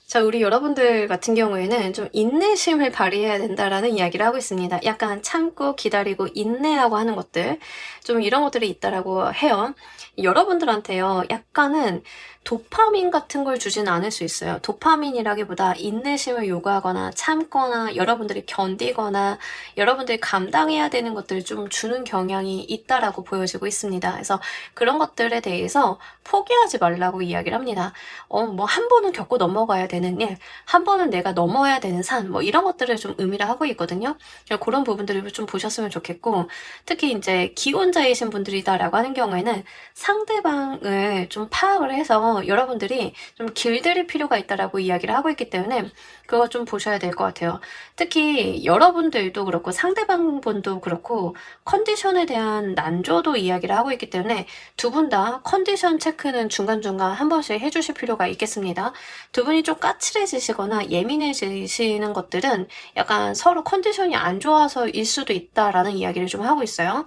자, 우리 여러분들 같은 경우에는 좀 인내심을 발휘해야 된다라는 이야기를 하고 있습니다. 약간 참고 기다리고 인내하고 하는 것들, 좀 이런 것들이 있다라고 해요. 여러분들한테요, 약간은 도파민 같은 걸 주진 않을 수 있어요. 도파민이라기보다 인내심을 요구하거나 참거나 여러분들이 견디거나 여러분들이 감당해야 되는 것들을 좀 주는 경향이 있다라고 보여지고 있습니다. 그래서 그런 것들에 대해서 포기하지 말라고 이야기를 합니다. 뭐 한 번은 겪고 넘어가야 되는 일, 한 번은 내가 넘어야 되는 산, 뭐 이런 것들을 좀 의미를 하고 있거든요. 그런 부분들을 좀 보셨으면 좋겠고, 특히 이제 기혼자이신 분들이다라고 하는 경우에는 상대방을 좀 파악을 해서 여러분들이 좀 길들일 필요가 있다라고 이야기를 하고 있기 때문에 그거 좀 보셔야 될 것 같아요. 특히 여러분들도 그렇고 상대방분도 그렇고 컨디션에 대한 난조도 이야기를 하고 있기 때문에 두 분 다 컨디션 체크는 중간중간 한 번씩 해주실 필요가 있겠습니다. 두 분이 좀 까칠해지시거나 예민해지시는 것들은 약간 서로 컨디션이 안 좋아서일 수도 있다라는 이야기를 좀 하고 있어요.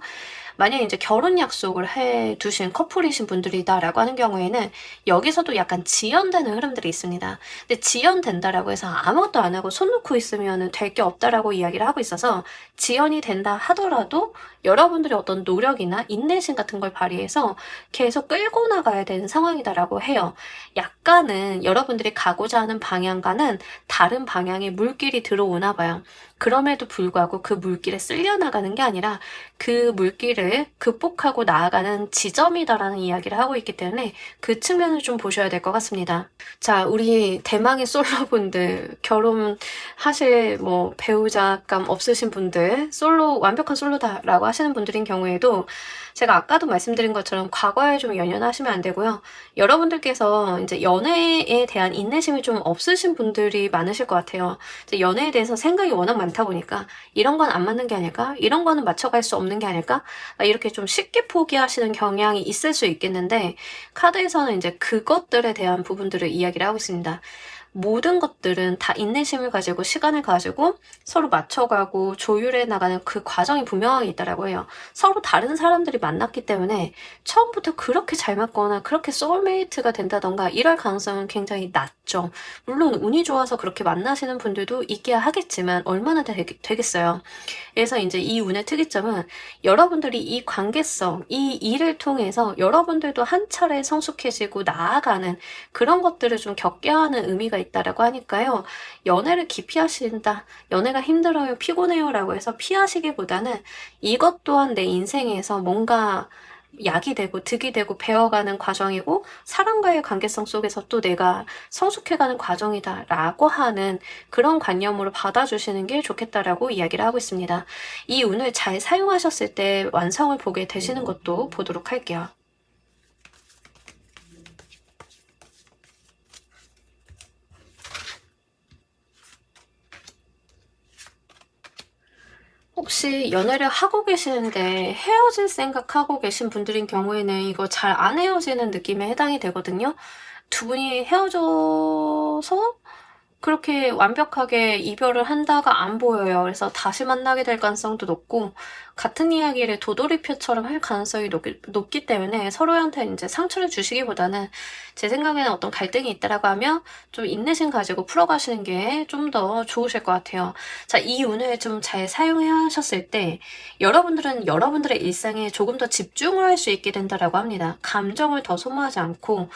만약에 이제 결혼 약속을 해 두신 커플이신 분들이다라고 하는 경우에는 여기서도 약간 지연되는 흐름들이 있습니다. 근데 지연된다라고 해서 아무것도 안 하고 손 놓고 있으면은 될 게 없다라고 이야기를 하고 있어서 지연이 된다 하더라도 여러분들의 어떤 노력이나 인내심 같은 걸 발휘해서 계속 끌고 나가야 되는 상황이다라고 해요. 약간은 여러분들이 가고자 하는 방향과는 다른 방향의 물길이 들어오나 봐요. 그럼에도 불구하고 그 물길에 쓸려 나가는 게 아니라 그 물길을 극복하고 나아가는 지점이다라는 이야기를 하고 있기 때문에 그 측면을 좀 보셔야 될 것 같습니다. 자, 우리 대망의 솔로분들, 결혼하실 뭐 배우자감 없으신 분들, 완벽한 솔로다라고 하시는 분들인 경우에도 제가 아까도 말씀드린 것처럼 과거에 좀 연연하시면 안 되고요. 여러분들께서 이제 연애에 대한 인내심이 좀 없으신 분들이 많으실 것 같아요. 이제 연애에 대해서 생각이 워낙 많다 보니까 이런 건 안 맞는 게 아닐까? 이런 거는 맞춰갈 수 없는 게 아닐까? 이렇게 좀 쉽게 포기하시는 경향이 있을 수 있겠는데 카드에서는 이제 그것들에 대한 부분들을 이야기를 하고 있습니다. 모든 것들은 다 인내심을 가지고 시간을 가지고 서로 맞춰가고 조율해 나가는 그 과정이 분명하게 있다라고 해요. 서로 다른 사람들이 만났기 때문에 처음부터 그렇게 잘 맞거나 그렇게 소울메이트가 된다던가 이럴 가능성은 굉장히 낮죠. 물론 운이 좋아서 그렇게 만나시는 분들도 있기야 하겠지만 얼마나 되겠어요. 그래서 이제 이 운의 특이점은 여러분들이 이 관계성, 이 일을 통해서 여러분들도 한 차례 성숙해지고 나아가는 그런 것들을 좀 겪게 하는 의미가 있다라고 하니까요. 연애를 깊이 하신다, 연애가 힘들어요, 피곤해요 라고 해서 피하시기보다는 이것 또한 내 인생에서 뭔가 약이 되고 득이 되고 배워가는 과정이고 사람과의 관계성 속에서 또 내가 성숙해가는 과정이다라고 하는 그런 관념으로 받아주시는 게 좋겠다라고 이야기를 하고 있습니다. 이 운을 잘 사용하셨을 때 완성을 보게 되시는 것도 보도록 할게요. 혹시 연애를 하고 계시는데 헤어질 생각하고 계신 분들인 경우에는 이거 잘 안 헤어지는 느낌에 해당이 되거든요. 두 분이 헤어져서 그렇게 완벽하게 이별을 한다가 안 보여요. 그래서 다시 만나게 될 가능성도 높고 같은 이야기를 도돌이표처럼 할 가능성이 높기 때문에 서로한테 이제 상처를 주시기보다는 제 생각에는 어떤 갈등이 있다라고 하면 좀 인내심 가지고 풀어가시는 게 좀 더 좋으실 것 같아요. 자, 이 운을 좀 잘 사용하셨을 때 여러분들은 여러분들의 일상에 조금 더 집중을 할 수 있게 된다라고 합니다. 감정을 더 소모하지 않고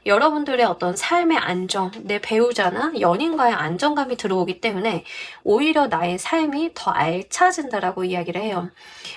여러분들의 어떤 삶의 안정, 내 배우자나 연인과의 안정감이 들어오기 때문에 오히려 나의 삶이 더 알차진다라고 이야기를 해요.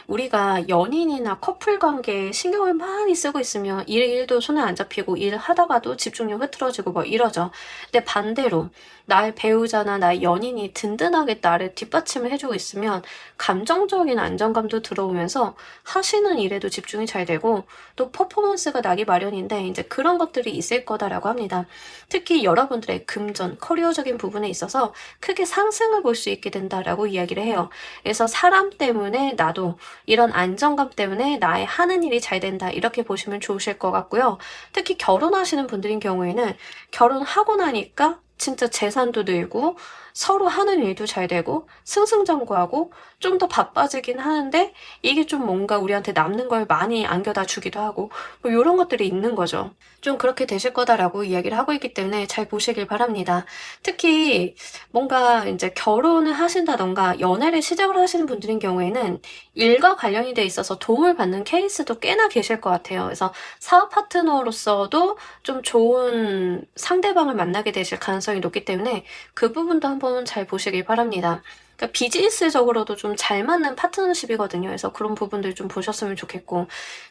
우리가 연인이나 커플 관계에 신경을 많이 쓰고 있으면 일도 손에 안 잡히고 일하다가도 집중력 흐트러지고 뭐 이러죠. 근데 반대로 나의 배우자나 나의 연인이 든든하게 나를 뒷받침을 해주고 있으면 감정적인 안정감도 들어오면서 하시는 일에도 집중이 잘 되고 또 퍼포먼스가 나기 마련인데 이제 그런 것들이 있을 거다라고 합니다. 특히 여러분들의 금전, 커리어적인 부분에 있어서 크게 상승을 볼 수 있게 된다라고 이야기를 해요. 그래서 사람 때문에 나도 이런 안정감 때문에 나의 하는 일이 잘 된다 이렇게 보시면 좋으실 것 같고요. 특히 결혼하시는 분들인 경우에는 결혼하고 나니까 진짜 재산도 늘고 서로 하는 일도 잘 되고 승승장구하고 좀 더 바빠지긴 하는데 이게 좀 뭔가 우리한테 남는 걸 많이 안겨다 주기도 하고 뭐 이런 것들이 있는 거죠. 좀 그렇게 되실 거다라고 이야기를 하고 있기 때문에 잘 보시길 바랍니다. 특히 뭔가 이제 결혼을 하신다던가 연애를 시작을 하시는 분들인 경우에는 일과 관련이 돼 있어서 도움을 받는 케이스도 꽤나 계실 것 같아요. 그래서 사업 파트너로서도 좀 좋은 상대방을 만나게 되실 가능성이 높기 때문에 그 부분도 한번 잘 보시길 바랍니다. 그러니까 비즈니스적으로도 좀 잘 맞는 파트너십이거든요. 그래서 그런 부분들 좀 보셨으면 좋겠고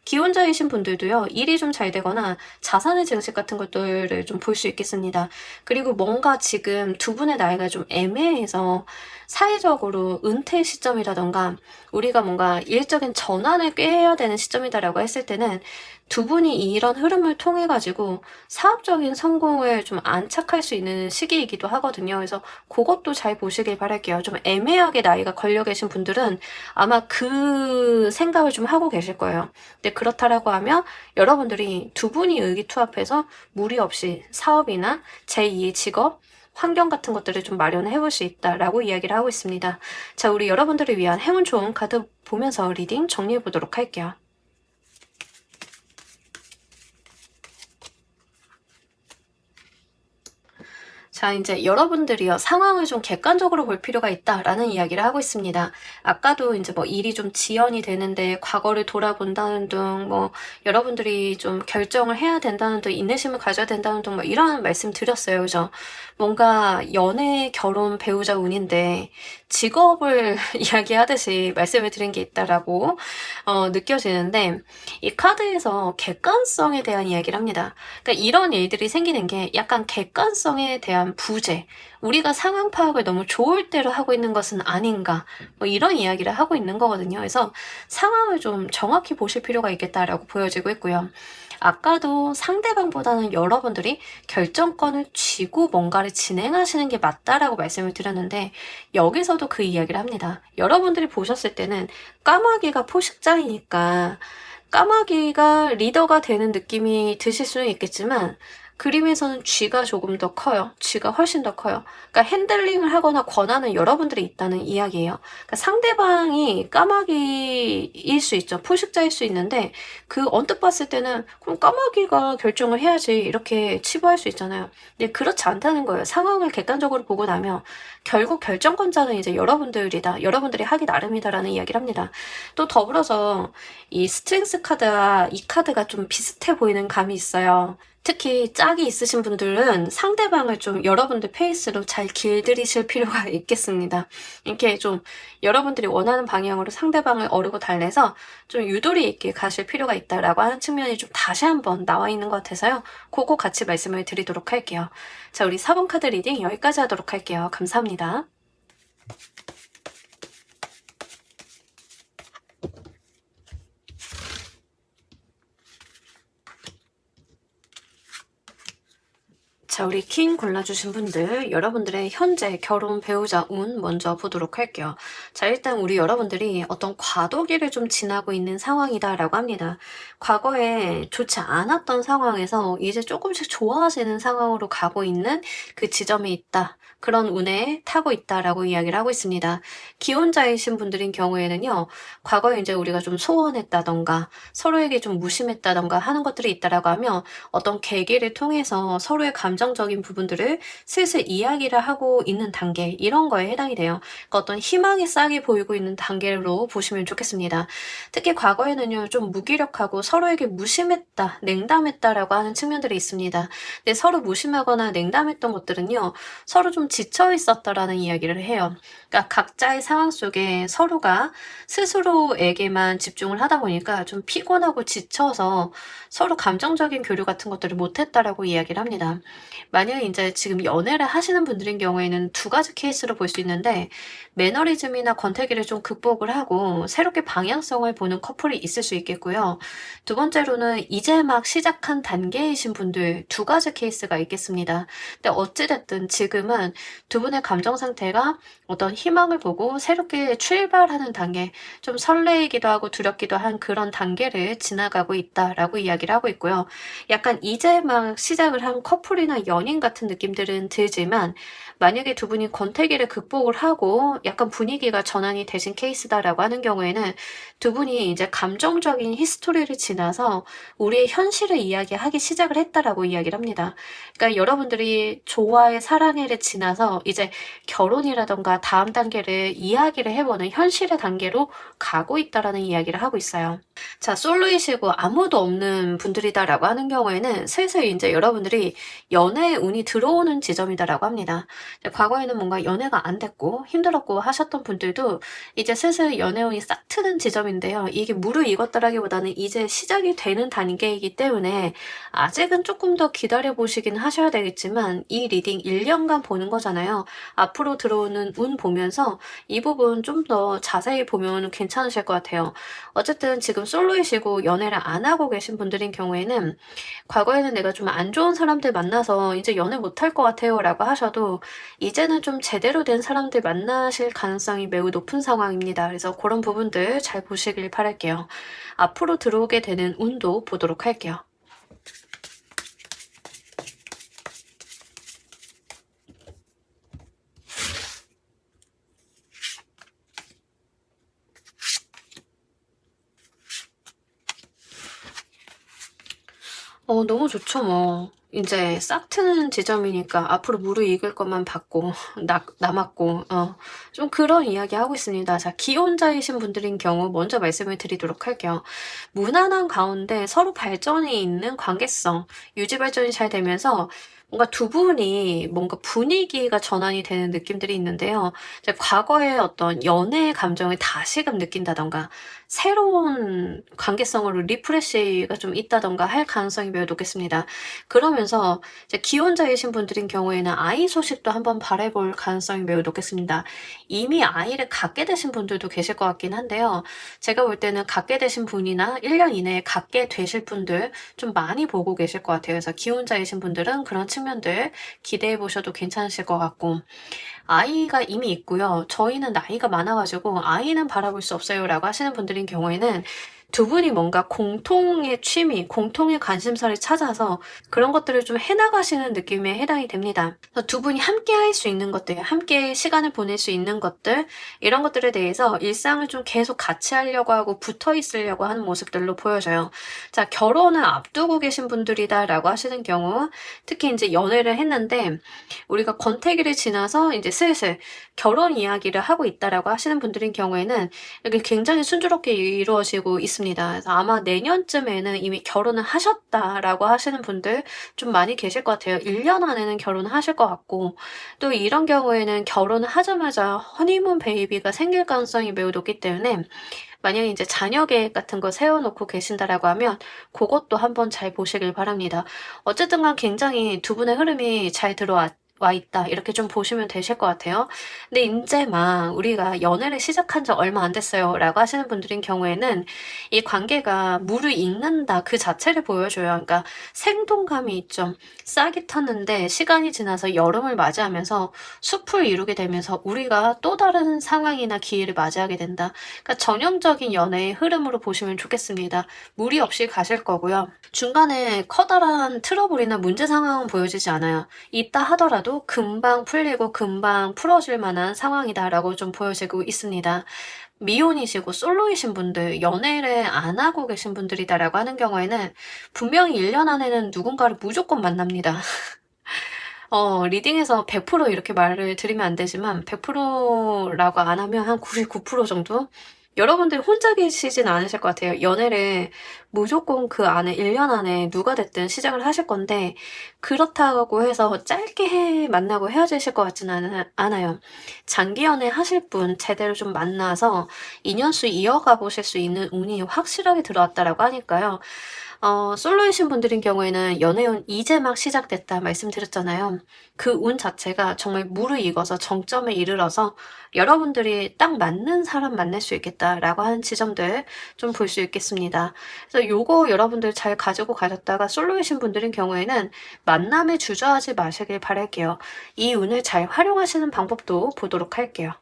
기혼자이신 분들도요. 일이 좀 잘 되거나 자산의 증식 같은 것들을 좀 볼 수 있겠습니다. 그리고 뭔가 지금 두 분의 나이가 좀 애매해서 사회적으로 은퇴 시점이라던가 우리가 뭔가 일적인 전환을 꾀해야 되는 시점이다라고 했을 때는 두 분이 이런 흐름을 통해 가지고 사업적인 성공을 좀 안착할 수 있는 시기이기도 하거든요. 그래서 그것도 잘 보시길 바랄게요. 좀 애매하게 나이가 걸려 계신 분들은 아마 그 생각을 좀 하고 계실 거예요. 근데 그렇다라고 하면 여러분들이 두 분이 의기투합해서 무리 없이 사업이나 제2의 직업, 환경 같은 것들을 좀 마련해 볼 수 있다라고 이야기를 하고 있습니다. 자, 우리 여러분들을 위한 행운 좋은 카드 보면서 리딩 정리해 보도록 할게요. 자, 이제 여러분들이요, 상황을 좀 객관적으로 볼 필요가 있다라는 이야기를 하고 있습니다. 아까도 이제 뭐 일이 좀 지연이 되는데 과거를 돌아본다는 등, 뭐 여러분들이 좀 결정을 해야 된다는 등, 인내심을 가져야 된다는 등, 뭐 이런 말씀 드렸어요. 그죠? 뭔가 연애, 결혼, 배우자 운인데 직업을 이야기하듯이 말씀을 드린 게 있다라고 느껴지는데 이 카드에서 객관성에 대한 이야기를 합니다. 그러니까 이런 일들이 생기는 게 약간 객관성에 대한 부재, 우리가 상황 파악을 너무 좋을 대로 하고 있는 것은 아닌가, 뭐 이런 이야기를 하고 있는 거거든요. 그래서 상황을 좀 정확히 보실 필요가 있겠다라고 보여지고 있고요. 아까도 상대방보다는 여러분들이 결정권을 쥐고 뭔가를 진행하시는 게 맞다라고 말씀을 드렸는데 여기서도 그 이야기를 합니다. 여러분들이 보셨을 때는 까마귀가 포식자이니까 까마귀가 리더가 되는 느낌이 드실 수는 있겠지만 그림에서는 쥐가 조금 더 커요. 쥐가 훨씬 더 커요. 그러니까 핸들링을 하거나 권한은 여러분들이 있다는 이야기예요. 그러니까 상대방이 까마귀일 수 있죠. 포식자일 수 있는데 그 언뜻 봤을 때는 그럼 까마귀가 결정을 해야지 이렇게 치부할 수 있잖아요. 근데 그렇지 않다는 거예요. 상황을 객관적으로 보고 나면 결국 결정권자는 이제 여러분들이다. 여러분들이 하기 나름이다라는 이야기를 합니다. 또 더불어서 이 스트렝스 카드와 이 카드가 좀 비슷해 보이는 감이 있어요. 특히 짝이 있으신 분들은 상대방을 좀 여러분들 페이스로 잘 길들이실 필요가 있겠습니다. 이렇게 좀 여러분들이 원하는 방향으로 상대방을 어르고 달래서 좀 유도리 있게 가실 필요가 있다라고 하는 측면이 좀 다시 한번 나와 있는 것 같아서요. 그거 같이 말씀을 드리도록 할게요. 자, 우리 4번 카드 리딩 여기까지 하도록 할게요. 감사합니다. 자, 우리 킹 골라주신 분들, 여러분들의 현재 결혼 배우자 운 먼저 보도록 할게요. 자, 일단 우리 여러분들이 어떤 과도기를 좀 지나고 있는 상황이다라고 합니다. 과거에 좋지 않았던 상황에서 이제 조금씩 좋아지는 상황으로 가고 있는 그 지점에 있다. 그런 운에 타고 있다라고 이야기를 하고 있습니다. 기혼자이신 분들인 경우에는요, 과거에 이제 우리가 좀 소원했다던가, 서로에게 좀 무심했다던가 하는 것들이 있다라고 하면 어떤 계기를 통해서 서로의 감정적인 부분들을 슬슬 이야기를 하고 있는 단계, 이런 거에 해당이 돼요. 그러니까 어떤 희망의 싹이 보이고 있는 단계로 보시면 좋겠습니다. 특히 과거에는요, 좀 무기력하고 서로에게 무심했다, 냉담했다라고 하는 측면들이 있습니다. 근데 서로 무심하거나 냉담했던 것들은요, 서로 좀 지쳐 있었다라는 이야기를 해요. 그러니까 각자의 상황 속에 서로가 스스로에게만 집중을 하다 보니까 좀 피곤하고 지쳐서 서로 감정적인 교류 같은 것들을 못했다라고 이야기를 합니다. 만약에 이제 지금 연애를 하시는 분들인 경우에는 두 가지 케이스로 볼 수 있는데, 매너리즘이나 권태기를 좀 극복을 하고 새롭게 방향성을 보는 커플이 있을 수 있겠고요. 두 번째로는 이제 막 시작한 단계이신 분들, 두 가지 케이스가 있겠습니다. 근데 어찌됐든 지금은 두 분의 감정 상태가 어떤 희망을 보고 새롭게 출발하는 단계, 좀 설레이기도 하고 두렵기도 한 그런 단계를 지나가고 있다라고 이야기를 하고 있고요. 약간 이제 막 시작을 한 커플이나 연인 같은 느낌들은 들지만, 만약에 두 분이 권태기를 극복을 하고 약간 분위기가 전환이 되신 케이스다라고 하는 경우에는 두 분이 이제 감정적인 히스토리를 지나서 우리의 현실을 이야기하기 시작을 했다라고 이야기를 합니다. 그러니까 여러분들이 조화의 사랑해를 지나서 이제 결혼이라던가 다음 단계를 이야기를 해보는 현실의 단계로 가고 있다라는 이야기를 하고 있어요. 자, 솔로이시고 아무도 없는 분들이다라고 하는 경우에는 슬슬 이제 여러분들이 연애의 운이 들어오는 지점이다라고 합니다. 과거에는 뭔가 연애가 안 됐고 힘들었고 하셨던 분들도 이제 슬슬 연애 운이 싹 트는 지점인데요. 이게 무르익었다라기보다는 이제 시작이 되는 단계이기 때문에 아직은 조금 더 기다려 보시긴 하셔야 되겠지만, 이 리딩 1년간 보는 거잖아요. 앞으로 들어오는 운 보면서 이 부분 좀 더 자세히 보면 괜찮으실 것 같아요. 어쨌든 지금 솔로이시고 연애를 안 하고 계신 분들인 경우에는 과거에는 내가 좀 안 좋은 사람들 만나서 이제 연애 못할 것 같아요 라고 하셔도 이제는 좀 제대로 된 사람들 만나실 가능성이 매우 높은 상황입니다. 그래서 그런 부분들 잘 보시길 바랄게요. 앞으로 들어오게 되는 운도 보도록 할게요. 너무 좋죠, 뭐. 이제 싹 트는 지점이니까 앞으로 무르익을 것만 받고, 남았고, 좀 그런 이야기 하고 있습니다. 자, 기혼자이신 분들인 경우 먼저 말씀을 드리도록 할게요. 무난한 가운데 서로 발전이 있는 관계성, 유지 발전이 잘 되면서 뭔가 두 분이 뭔가 분위기가 전환이 되는 느낌들이 있는데요. 이제 과거의 어떤 연애의 감정을 다시금 느낀다던가, 새로운 관계성으로 리프레시가 좀 있다던가 할 가능성이 매우 높겠습니다. 그러면서 이제 기혼자이신 분들인 경우에는 아이 소식도 한번 바라볼 가능성이 매우 높겠습니다. 이미 아이를 갖게 되신 분들도 계실 것 같긴 한데요. 제가 볼 때는 갖게 되신 분이나 1년 이내에 갖게 되실 분들 좀 많이 보고 계실 것 같아요. 그래서 기혼자이신 분들은 그런 측면들 기대해 보셔도 괜찮으실 것 같고, 아이가 이미 있고요. 저희는 나이가 많아가지고 아이는 바라볼 수 없어요 라고 하시는 분들인 경우에는 두 분이 뭔가 공통의 취미, 공통의 관심사를 찾아서 그런 것들을 좀 해나가시는 느낌에 해당이 됩니다. 그래서 두 분이 함께 할 수 있는 것들, 함께 시간을 보낼 수 있는 것들, 이런 것들에 대해서 일상을 좀 계속 같이 하려고 하고 붙어 있으려고 하는 모습들로 보여져요. 자, 결혼을 앞두고 계신 분들이다라고 하시는 경우, 특히 이제 연애를 했는데 우리가 권태기를 지나서 이제 슬슬 결혼 이야기를 하고 있다라고 하시는 분들인 경우에는 이게 굉장히 순조롭게 이루어지고 있습니다. 그래서 아마 내년쯤에는 이미 결혼을 하셨다라고 하시는 분들 좀 많이 계실 것 같아요. 1년 안에는 결혼을 하실 것 같고, 또 이런 경우에는 결혼을 하자마자 허니문 베이비가 생길 가능성이 매우 높기 때문에 만약에 이제 자녀 계획 같은 거 세워놓고 계신다라고 하면 그것도 한번 잘 보시길 바랍니다. 어쨌든 간 굉장히 두 분의 흐름이 잘 들어왔고 와 있다. 이렇게 좀 보시면 되실 것 같아요. 근데 인제 막 우리가 연애를 시작한 지 얼마 안 됐어요 라고 하시는 분들인 경우에는 이 관계가 무르익는다 그 자체를 보여줘요. 그러니까 생동감이 있죠. 싹이 텄는데 시간이 지나서 여름을 맞이하면서 숲을 이루게 되면서 우리가 또 다른 상황이나 기회를 맞이하게 된다. 그러니까 전형적인 연애의 흐름으로 보시면 좋겠습니다. 무리 없이 가실 거고요. 중간에 커다란 트러블이나 문제 상황은 보여지지 않아요. 있다 하더라도 금방 풀리고 금방 풀어질 만한 상황이다라고 좀 보여지고 있습니다. 미혼이시고 솔로이신 분들, 연애를 안 하고 계신 분들이다라고 하는 경우에는 분명히 1년 안에는 누군가를 무조건 만납니다. 리딩에서 100% 이렇게 말을 드리면 안 되지만 100%라고 안 하면 한 99% 정도? 여러분들이 혼자 계시진 않으실 것 같아요. 연애를 무조건 그 안에 1년 안에 누가 됐든 시작을 하실 건데 그렇다고 해서 짧게 만나고 헤어지실 것 같지는 않아요. 장기 연애 하실 분 제대로 좀 만나서 인연수 이어가 보실 수 있는 운이 확실하게 들어왔다라고 하니까요. 솔로이신 분들인 경우에는 연애운 이제 막 시작됐다 말씀드렸잖아요. 그 운 자체가 정말 무르익어서 정점에 이르러서 여러분들이 딱 맞는 사람 만날 수 있겠다라고 하는 지점들 좀 볼 수 있겠습니다. 그래서 요거 여러분들 잘 가지고 가셨다가 솔로이신 분들인 경우에는 만남에 주저하지 마시길 바랄게요. 이 운을 잘 활용하시는 방법도 보도록 할게요.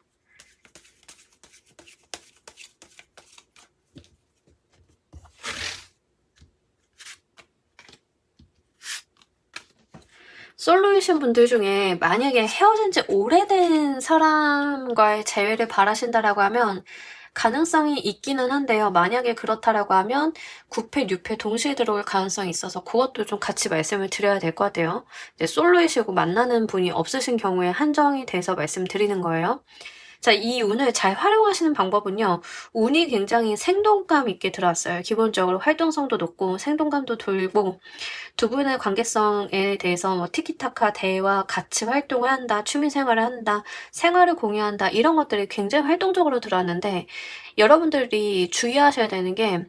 솔로이신 분들 중에 만약에 헤어진 지 오래된 사람과의 재회를 바라신다라고 하면 가능성이 있기는 한데요. 만약에 그렇다라고 하면 9패, 6패 동시에 들어올 가능성이 있어서 그것도 좀 같이 말씀을 드려야 될 것 같아요. 이제 솔로이시고 만나는 분이 없으신 경우에 한정이 돼서 말씀드리는 거예요. 자, 이 운을 잘 활용하시는 방법은요. 운이 굉장히 생동감 있게 들어왔어요. 기본적으로 활동성도 높고 생동감도 돌고 두 분의 관계성에 대해서 뭐 티키타카 대화, 같이 활동을 한다, 취미 생활을 한다, 생활을 공유한다 이런 것들이 굉장히 활동적으로 들어왔는데 여러분들이 주의하셔야 되는 게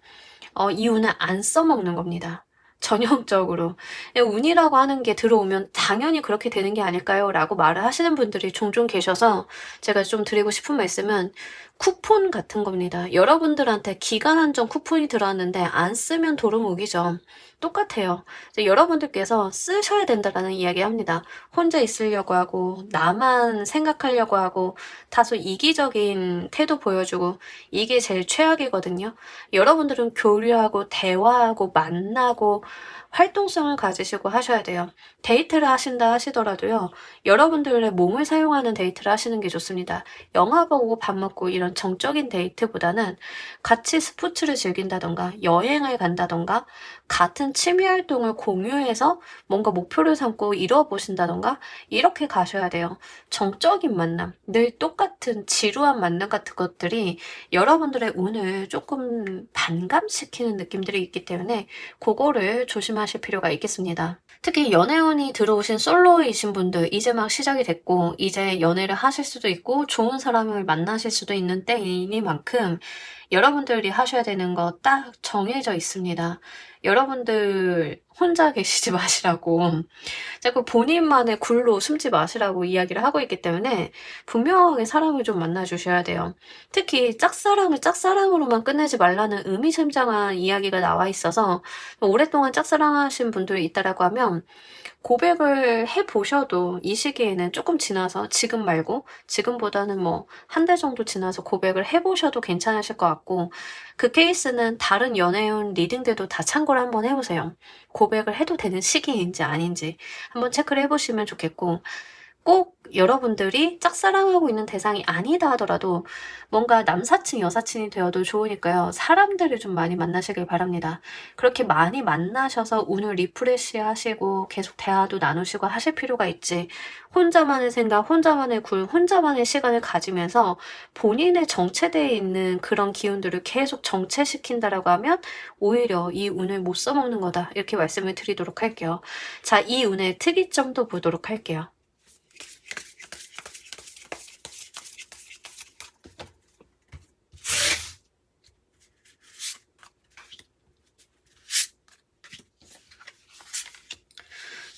이 운을 안 써먹는 겁니다. 전형적으로. 운이라고 하는 게 들어오면 당연히 그렇게 되는 게 아닐까요? 라고 말을 하시는 분들이 종종 계셔서 제가 좀 드리고 싶은 말씀은 쿠폰 같은 겁니다. 여러분들한테 기간 한정 쿠폰이 들어왔는데 안 쓰면 도루묵이죠. 똑같아요. 여러분들께서 쓰셔야 된다라는 이야기 합니다. 혼자 있으려고 하고, 나만 생각하려고 하고, 다소 이기적인 태도 보여주고, 이게 제일 최악이거든요. 여러분들은 교류하고 대화하고 만나고 활동성을 가지시고 하셔야 돼요. 데이트를 하신다 하시더라도요. 여러분들의 몸을 사용하는 데이트를 하시는 게 좋습니다. 영화 보고 밥 먹고 이런 정적인 데이트보다는 같이 스포츠를 즐긴다던가 여행을 간다던가 같은 취미 활동을 공유해서 뭔가 목표를 삼고 이루어 보신다던가 이렇게 가셔야 돼요. 정적인 만남, 늘 똑같은 지루한 만남 같은 것들이 여러분들의 운을 조금 반감시키는 느낌들이 있기 때문에 그거를 조심하실 필요가 있겠습니다. 특히 연애운이 들어오신 솔로이신 분들 이제 막 시작이 됐고 이제 연애를 하실 수도 있고 좋은 사람을 만나실 수도 있는 때이니만큼 여러분들이 하셔야 되는 거 딱 정해져 있습니다. 여러분들 혼자 계시지 마시라고 자꾸 본인만의 굴로 숨지 마시라고 이야기를 하고 있기 때문에 분명하게 사람을 좀 만나주셔야 돼요. 특히 짝사랑을 짝사랑으로만 끝내지 말라는 의미심장한 이야기가 나와 있어서 오랫동안 짝사랑하신 분들이 있다라고 하면 고백을 해보셔도 이 시기에는 조금 지나서 지금 말고 지금보다는 뭐 한 달 정도 지나서 고백을 해보셔도 괜찮으실 것 같고 그 케이스는 다른 연애운 리딩들도 다 참고를 한번 해보세요. 고백을 해도 되는 시기인지 아닌지 한번 체크를 해보시면 좋겠고 꼭 여러분들이 짝사랑하고 있는 대상이 아니다 하더라도 뭔가 남사친, 여사친이 되어도 좋으니까요. 사람들을 좀 많이 만나시길 바랍니다. 그렇게 많이 만나셔서 운을 리프레시 하시고 계속 대화도 나누시고 하실 필요가 있지. 혼자만의 생각, 혼자만의 굴, 혼자만의 시간을 가지면서 본인의 정체되어 있는 그런 기운들을 계속 정체시킨다라고 하면 오히려 이 운을 못 써먹는 거다. 이렇게 말씀을 드리도록 할게요. 자, 이 운의 특이점도 보도록 할게요.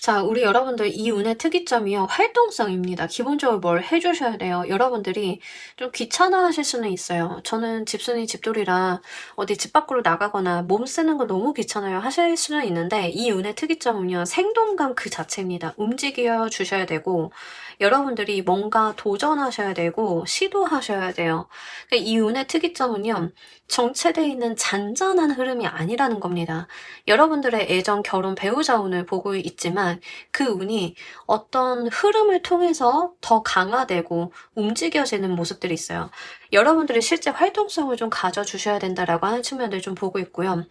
자, 우리 여러분들 이 운의 특이점이요. 활동성입니다. 기본적으로 뭘 해주셔야 돼요. 여러분들이 좀 귀찮아하실 수는 있어요. 저는 집순이 집돌이라 어디 집 밖으로 나가거나 몸 쓰는 거 너무 귀찮아요 하실 수는 있는데 이 운의 특이점은요. 생동감 그 자체입니다. 움직여 주셔야 되고 여러분들이 뭔가 도전하셔야 되고 시도하셔야 돼요. 그러니까 이 운의 특이점은요. 정체되어 있는 잔잔한 흐름이 아니라는 겁니다. 여러분들의 애정, 결혼, 배우자 운을 보고 있지만 그 운이 어떤 흐름을 통해서 더 강화되고 움직여지는 모습들이 있어요. 여러분들이 실제 활동성을 좀 가져주셔야 된다라고 하는 측면들 좀 보고 있고요.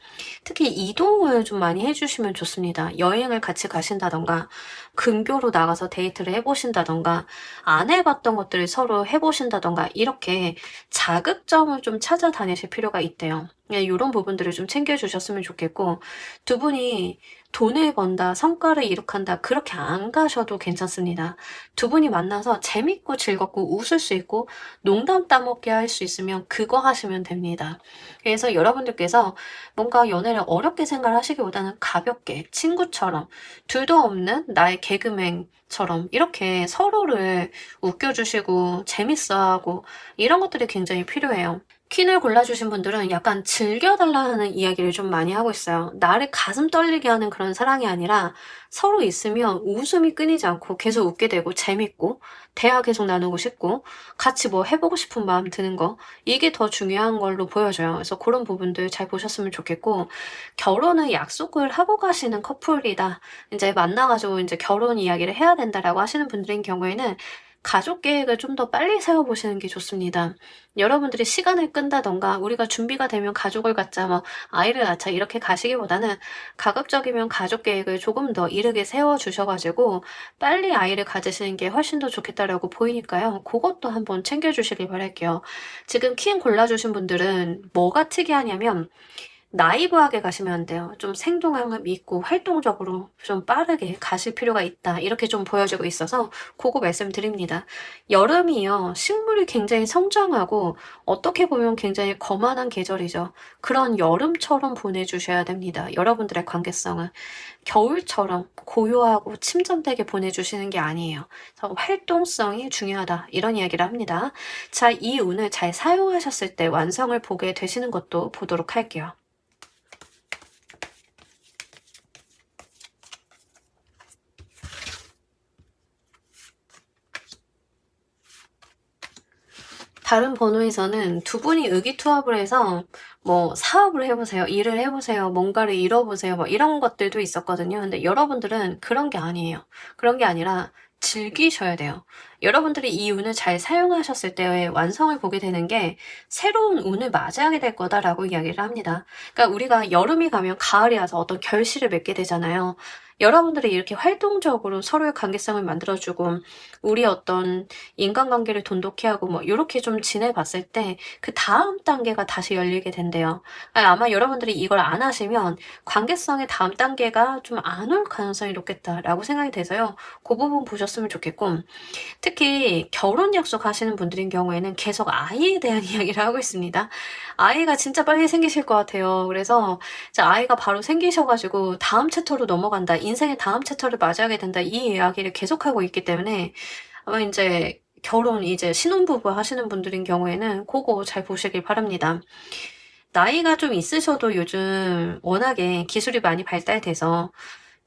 특히 이동을 좀 많이 해주시면 좋습니다. 여행을 같이 가신다던가 근교로 나가서 데이트를 해보신다던가 안 해봤던 것들을 서로 해보신다던가 이렇게 자극점을 좀 찾아다니실 필요가 있대요. 네, 이런 부분들을 좀 챙겨주셨으면 좋겠고 두 분이 돈을 번다, 성과를 이룩한다 그렇게 안 가셔도 괜찮습니다. 두 분이 만나서 재밌고 즐겁고 웃을 수 있고 농담 따먹게 할 수 있으면 그거 하시면 됩니다. 그래서 여러분들께서 뭔가 연애를 어렵게 생각하시기보다는 가볍게 친구처럼 둘도 없는 나의 개그맨처럼 이렇게 서로를 웃겨주시고 재밌어하고 이런 것들이 굉장히 필요해요. 퀸을 골라주신 분들은 약간 즐겨달라 하는 이야기를 좀 많이 하고 있어요. 나를 가슴 떨리게 하는 그런 사랑이 아니라 서로 있으면 웃음이 끊이지 않고 계속 웃게 되고 재밌고 대화 계속 나누고 싶고 같이 뭐 해보고 싶은 마음 드는 거 이게 더 중요한 걸로 보여져요. 그래서 그런 부분들 잘 보셨으면 좋겠고 결혼을 약속을 하고 가시는 커플이다. 이제 만나가지고 이제 결혼 이야기를 해야 된다라고 하시는 분들인 경우에는 가족 계획을 좀 더 빨리 세워보시는 게 좋습니다. 여러분들이 시간을 끈다던가 우리가 준비가 되면 가족을 갖자 뭐 아이를 낳자 이렇게 가시기보다는 가급적이면 가족 계획을 조금 더 이르게 세워주셔가지고 빨리 아이를 가지시는 게 훨씬 더 좋겠다라고 보이니까요. 그것도 한번 챙겨주시길 바랄게요. 지금 킹 골라주신 분들은 뭐가 특이하냐면 나이브하게 가시면 안 돼요. 좀 생동함을 있고 활동적으로 좀 빠르게 가실 필요가 있다. 이렇게 좀 보여지고 있어서 그거 말씀드립니다. 여름이요. 식물이 굉장히 성장하고 어떻게 보면 굉장히 거만한 계절이죠. 그런 여름처럼 보내주셔야 됩니다. 여러분들의 관계성은. 겨울처럼 고요하고 침잠되게 보내주시는 게 아니에요. 그래서 활동성이 중요하다. 이런 이야기를 합니다. 자, 이 운을 잘 사용하셨을 때 완성을 보게 되시는 것도 보도록 할게요. 다른 번호에서는 두 분이 의기투합을 해서 뭐 사업을 해보세요, 일을 해보세요, 뭔가를 이뤄보세요, 뭐 이런 것들도 있었거든요. 근데 여러분들은 그런 게 아니에요. 그런 게 아니라 즐기셔야 돼요. 여러분들이 이 운을 잘 사용하셨을 때의 완성을 보게 되는 게 새로운 운을 맞이하게 될 거다라고 이야기를 합니다. 그러니까 우리가 여름이 가면 가을이 와서 어떤 결실을 맺게 되잖아요. 여러분들이 이렇게 활동적으로 서로의 관계성을 만들어주고 우리 어떤 인간관계를 돈독히 하고 뭐 요렇게 좀 지내봤을 때 그 다음 단계가 다시 열리게 된대요. 아마 여러분들이 이걸 안 하시면 관계성의 다음 단계가 좀 안 올 가능성이 높겠다라고 생각이 돼서요. 그 부분 보셨으면 좋겠고 특히 결혼 약속하시는 분들인 경우에는 계속 아이에 대한 이야기를 하고 있습니다. 아이가 진짜 빨리 생기실 것 같아요. 그래서 이제 아이가 바로 생기셔가지고 다음 챕터로 넘어간다. 인생의 다음 챕터를 맞이하게 된다. 이 이야기를 계속하고 있기 때문에 아마 이제 결혼 이제 신혼부부 하시는 분들인 경우에는 그거 잘 보시길 바랍니다. 나이가 좀 있으셔도 요즘 워낙에 기술이 많이 발달돼서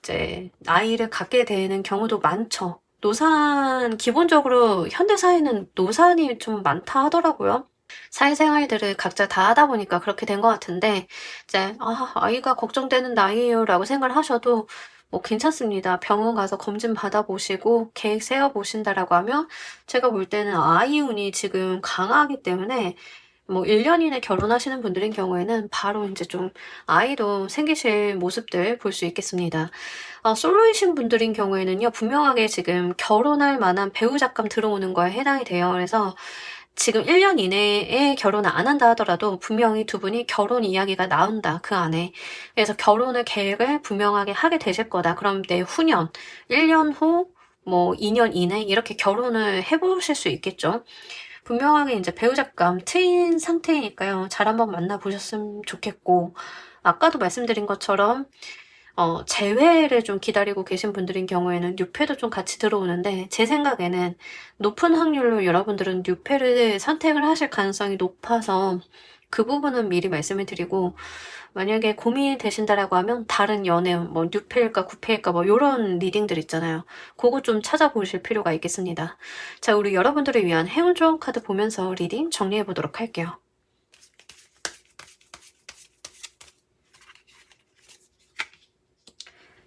이제 아이를 갖게 되는 경우도 많죠. 노산, 기본적으로 현대사회는 노산이 좀 많다 하더라고요. 사회생활들을 각자 다 하다 보니까 그렇게 된 것 같은데, 이제, 아이가 걱정되는 나이에요 라고 생각을 하셔도 뭐 괜찮습니다. 병원 가서 검진 받아보시고 계획 세워보신다라고 하면 제가 볼 때는 아이운이 지금 강하기 때문에 뭐 1년 이내 결혼하시는 분들인 경우에는 바로 이제 좀 아이도 생기실 모습들 볼 수 있겠습니다. 솔로이신 분들인 경우에는요, 분명하게 지금 결혼할 만한 배우자감 들어오는 거에 해당이 돼요. 그래서 지금 1년 이내에 결혼을 안 한다 하더라도 분명히 두 분이 결혼 이야기가 나온다, 그 안에. 그래서 결혼을 계획을 분명하게 하게 되실 거다. 그럼 내후년, 1년 후, 뭐 2년 이내 이렇게 결혼을 해보실 수 있겠죠. 분명하게 이제 배우자감 트인 상태이니까요. 잘 한번 만나보셨으면 좋겠고, 아까도 말씀드린 것처럼 재회를 좀 기다리고 계신 분들인 경우에는 뉴페도 좀 같이 들어오는데 제 생각에는 높은 확률로 여러분들은 뉴페를 선택을 하실 가능성이 높아서 그 부분은 미리 말씀을 드리고, 만약에 고민이 되신다라고 하면 다른 연애 뭐 뉴페일까 구페일까 뭐 요런 리딩들 있잖아요. 고거 좀 찾아보실 필요가 있겠습니다. 자, 우리 여러분들을 위한 행운 좋은 카드 보면서 리딩 정리해 보도록 할게요.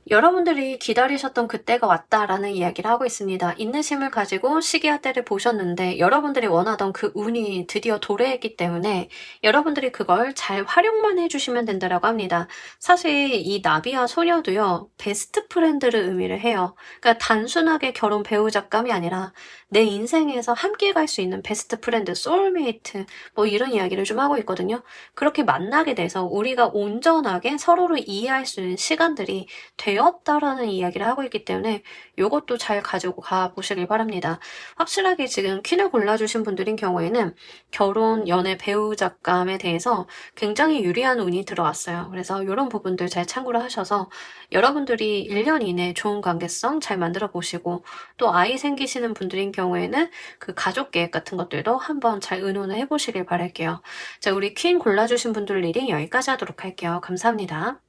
여러분들이 기다리셨던 그때가 왔다라는 이야기를 하고 있습니다. 인내심을 가지고 시기와 때를 보셨는데 여러분들이 원하던 그 운이 드디어 도래했기 때문에 여러분들이 그걸 잘 활용만 해주시면 된다라고 합니다. 사실 이 나비와 소녀도요, 베스트 프렌드를 의미를 해요. 그러니까 단순하게 결혼 배우자감이 아니라 내 인생에서 함께 갈 수 있는 베스트 프렌드, 소울메이트 뭐 이런 이야기를 좀 하고 있거든요. 그렇게 만나게 돼서 우리가 온전하게 서로를 이해할 수 있는 시간들이 되었다라는 이야기를 하고 있기 때문에 요것도 잘 가지고 가 보시길 바랍니다. 확실하게 지금 퀸을 골라주신 분들인 경우에는 결혼, 연애, 배우자감에 대해서 굉장히 유리한 운이 들어왔어요. 그래서 이런 부분들 잘 참고를 하셔서 여러분들이 1년 이내에 좋은 관계성 잘 만들어 보시고, 또 아이 생기시는 분들인 경우에는 그 가족 계획 같은 것들도 한번 잘 의논을 해보시길 바랄게요. 자, 우리 퀸 골라주신 분들 리딩 여기까지 하도록 할게요. 감사합니다.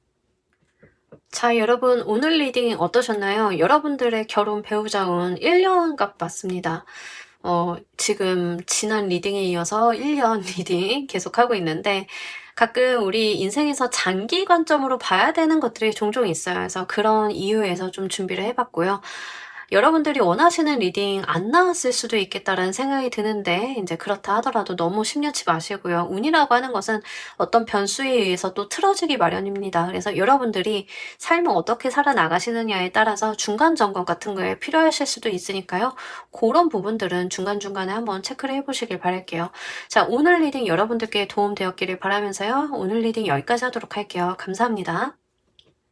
자, 여러분 오늘 리딩 어떠셨나요? 여러분들의 결혼 배우자 운 1년값 봤습니다. 지금 지난 리딩에 이어서 1년 리딩 계속하고 있는데, 가끔 우리 인생에서 장기 관점으로 봐야 되는 것들이 종종 있어요. 그래서 그런 이유에서 좀 준비를 해봤고요. 여러분들이 원하시는 리딩 안 나왔을 수도 있겠다라는 생각이 드는데, 이제 그렇다 하더라도 너무 심려치 마시고요. 운이라고 하는 것은 어떤 변수에 의해서 또 틀어지기 마련입니다. 그래서 여러분들이 삶을 어떻게 살아나가시느냐에 따라서 중간 점검 같은 거에 필요하실 수도 있으니까요. 그런 부분들은 중간중간에 한번 체크를 해보시길 바랄게요. 자, 오늘 리딩 여러분들께 도움 되었기를 바라면서요. 오늘 리딩 여기까지 하도록 할게요. 감사합니다.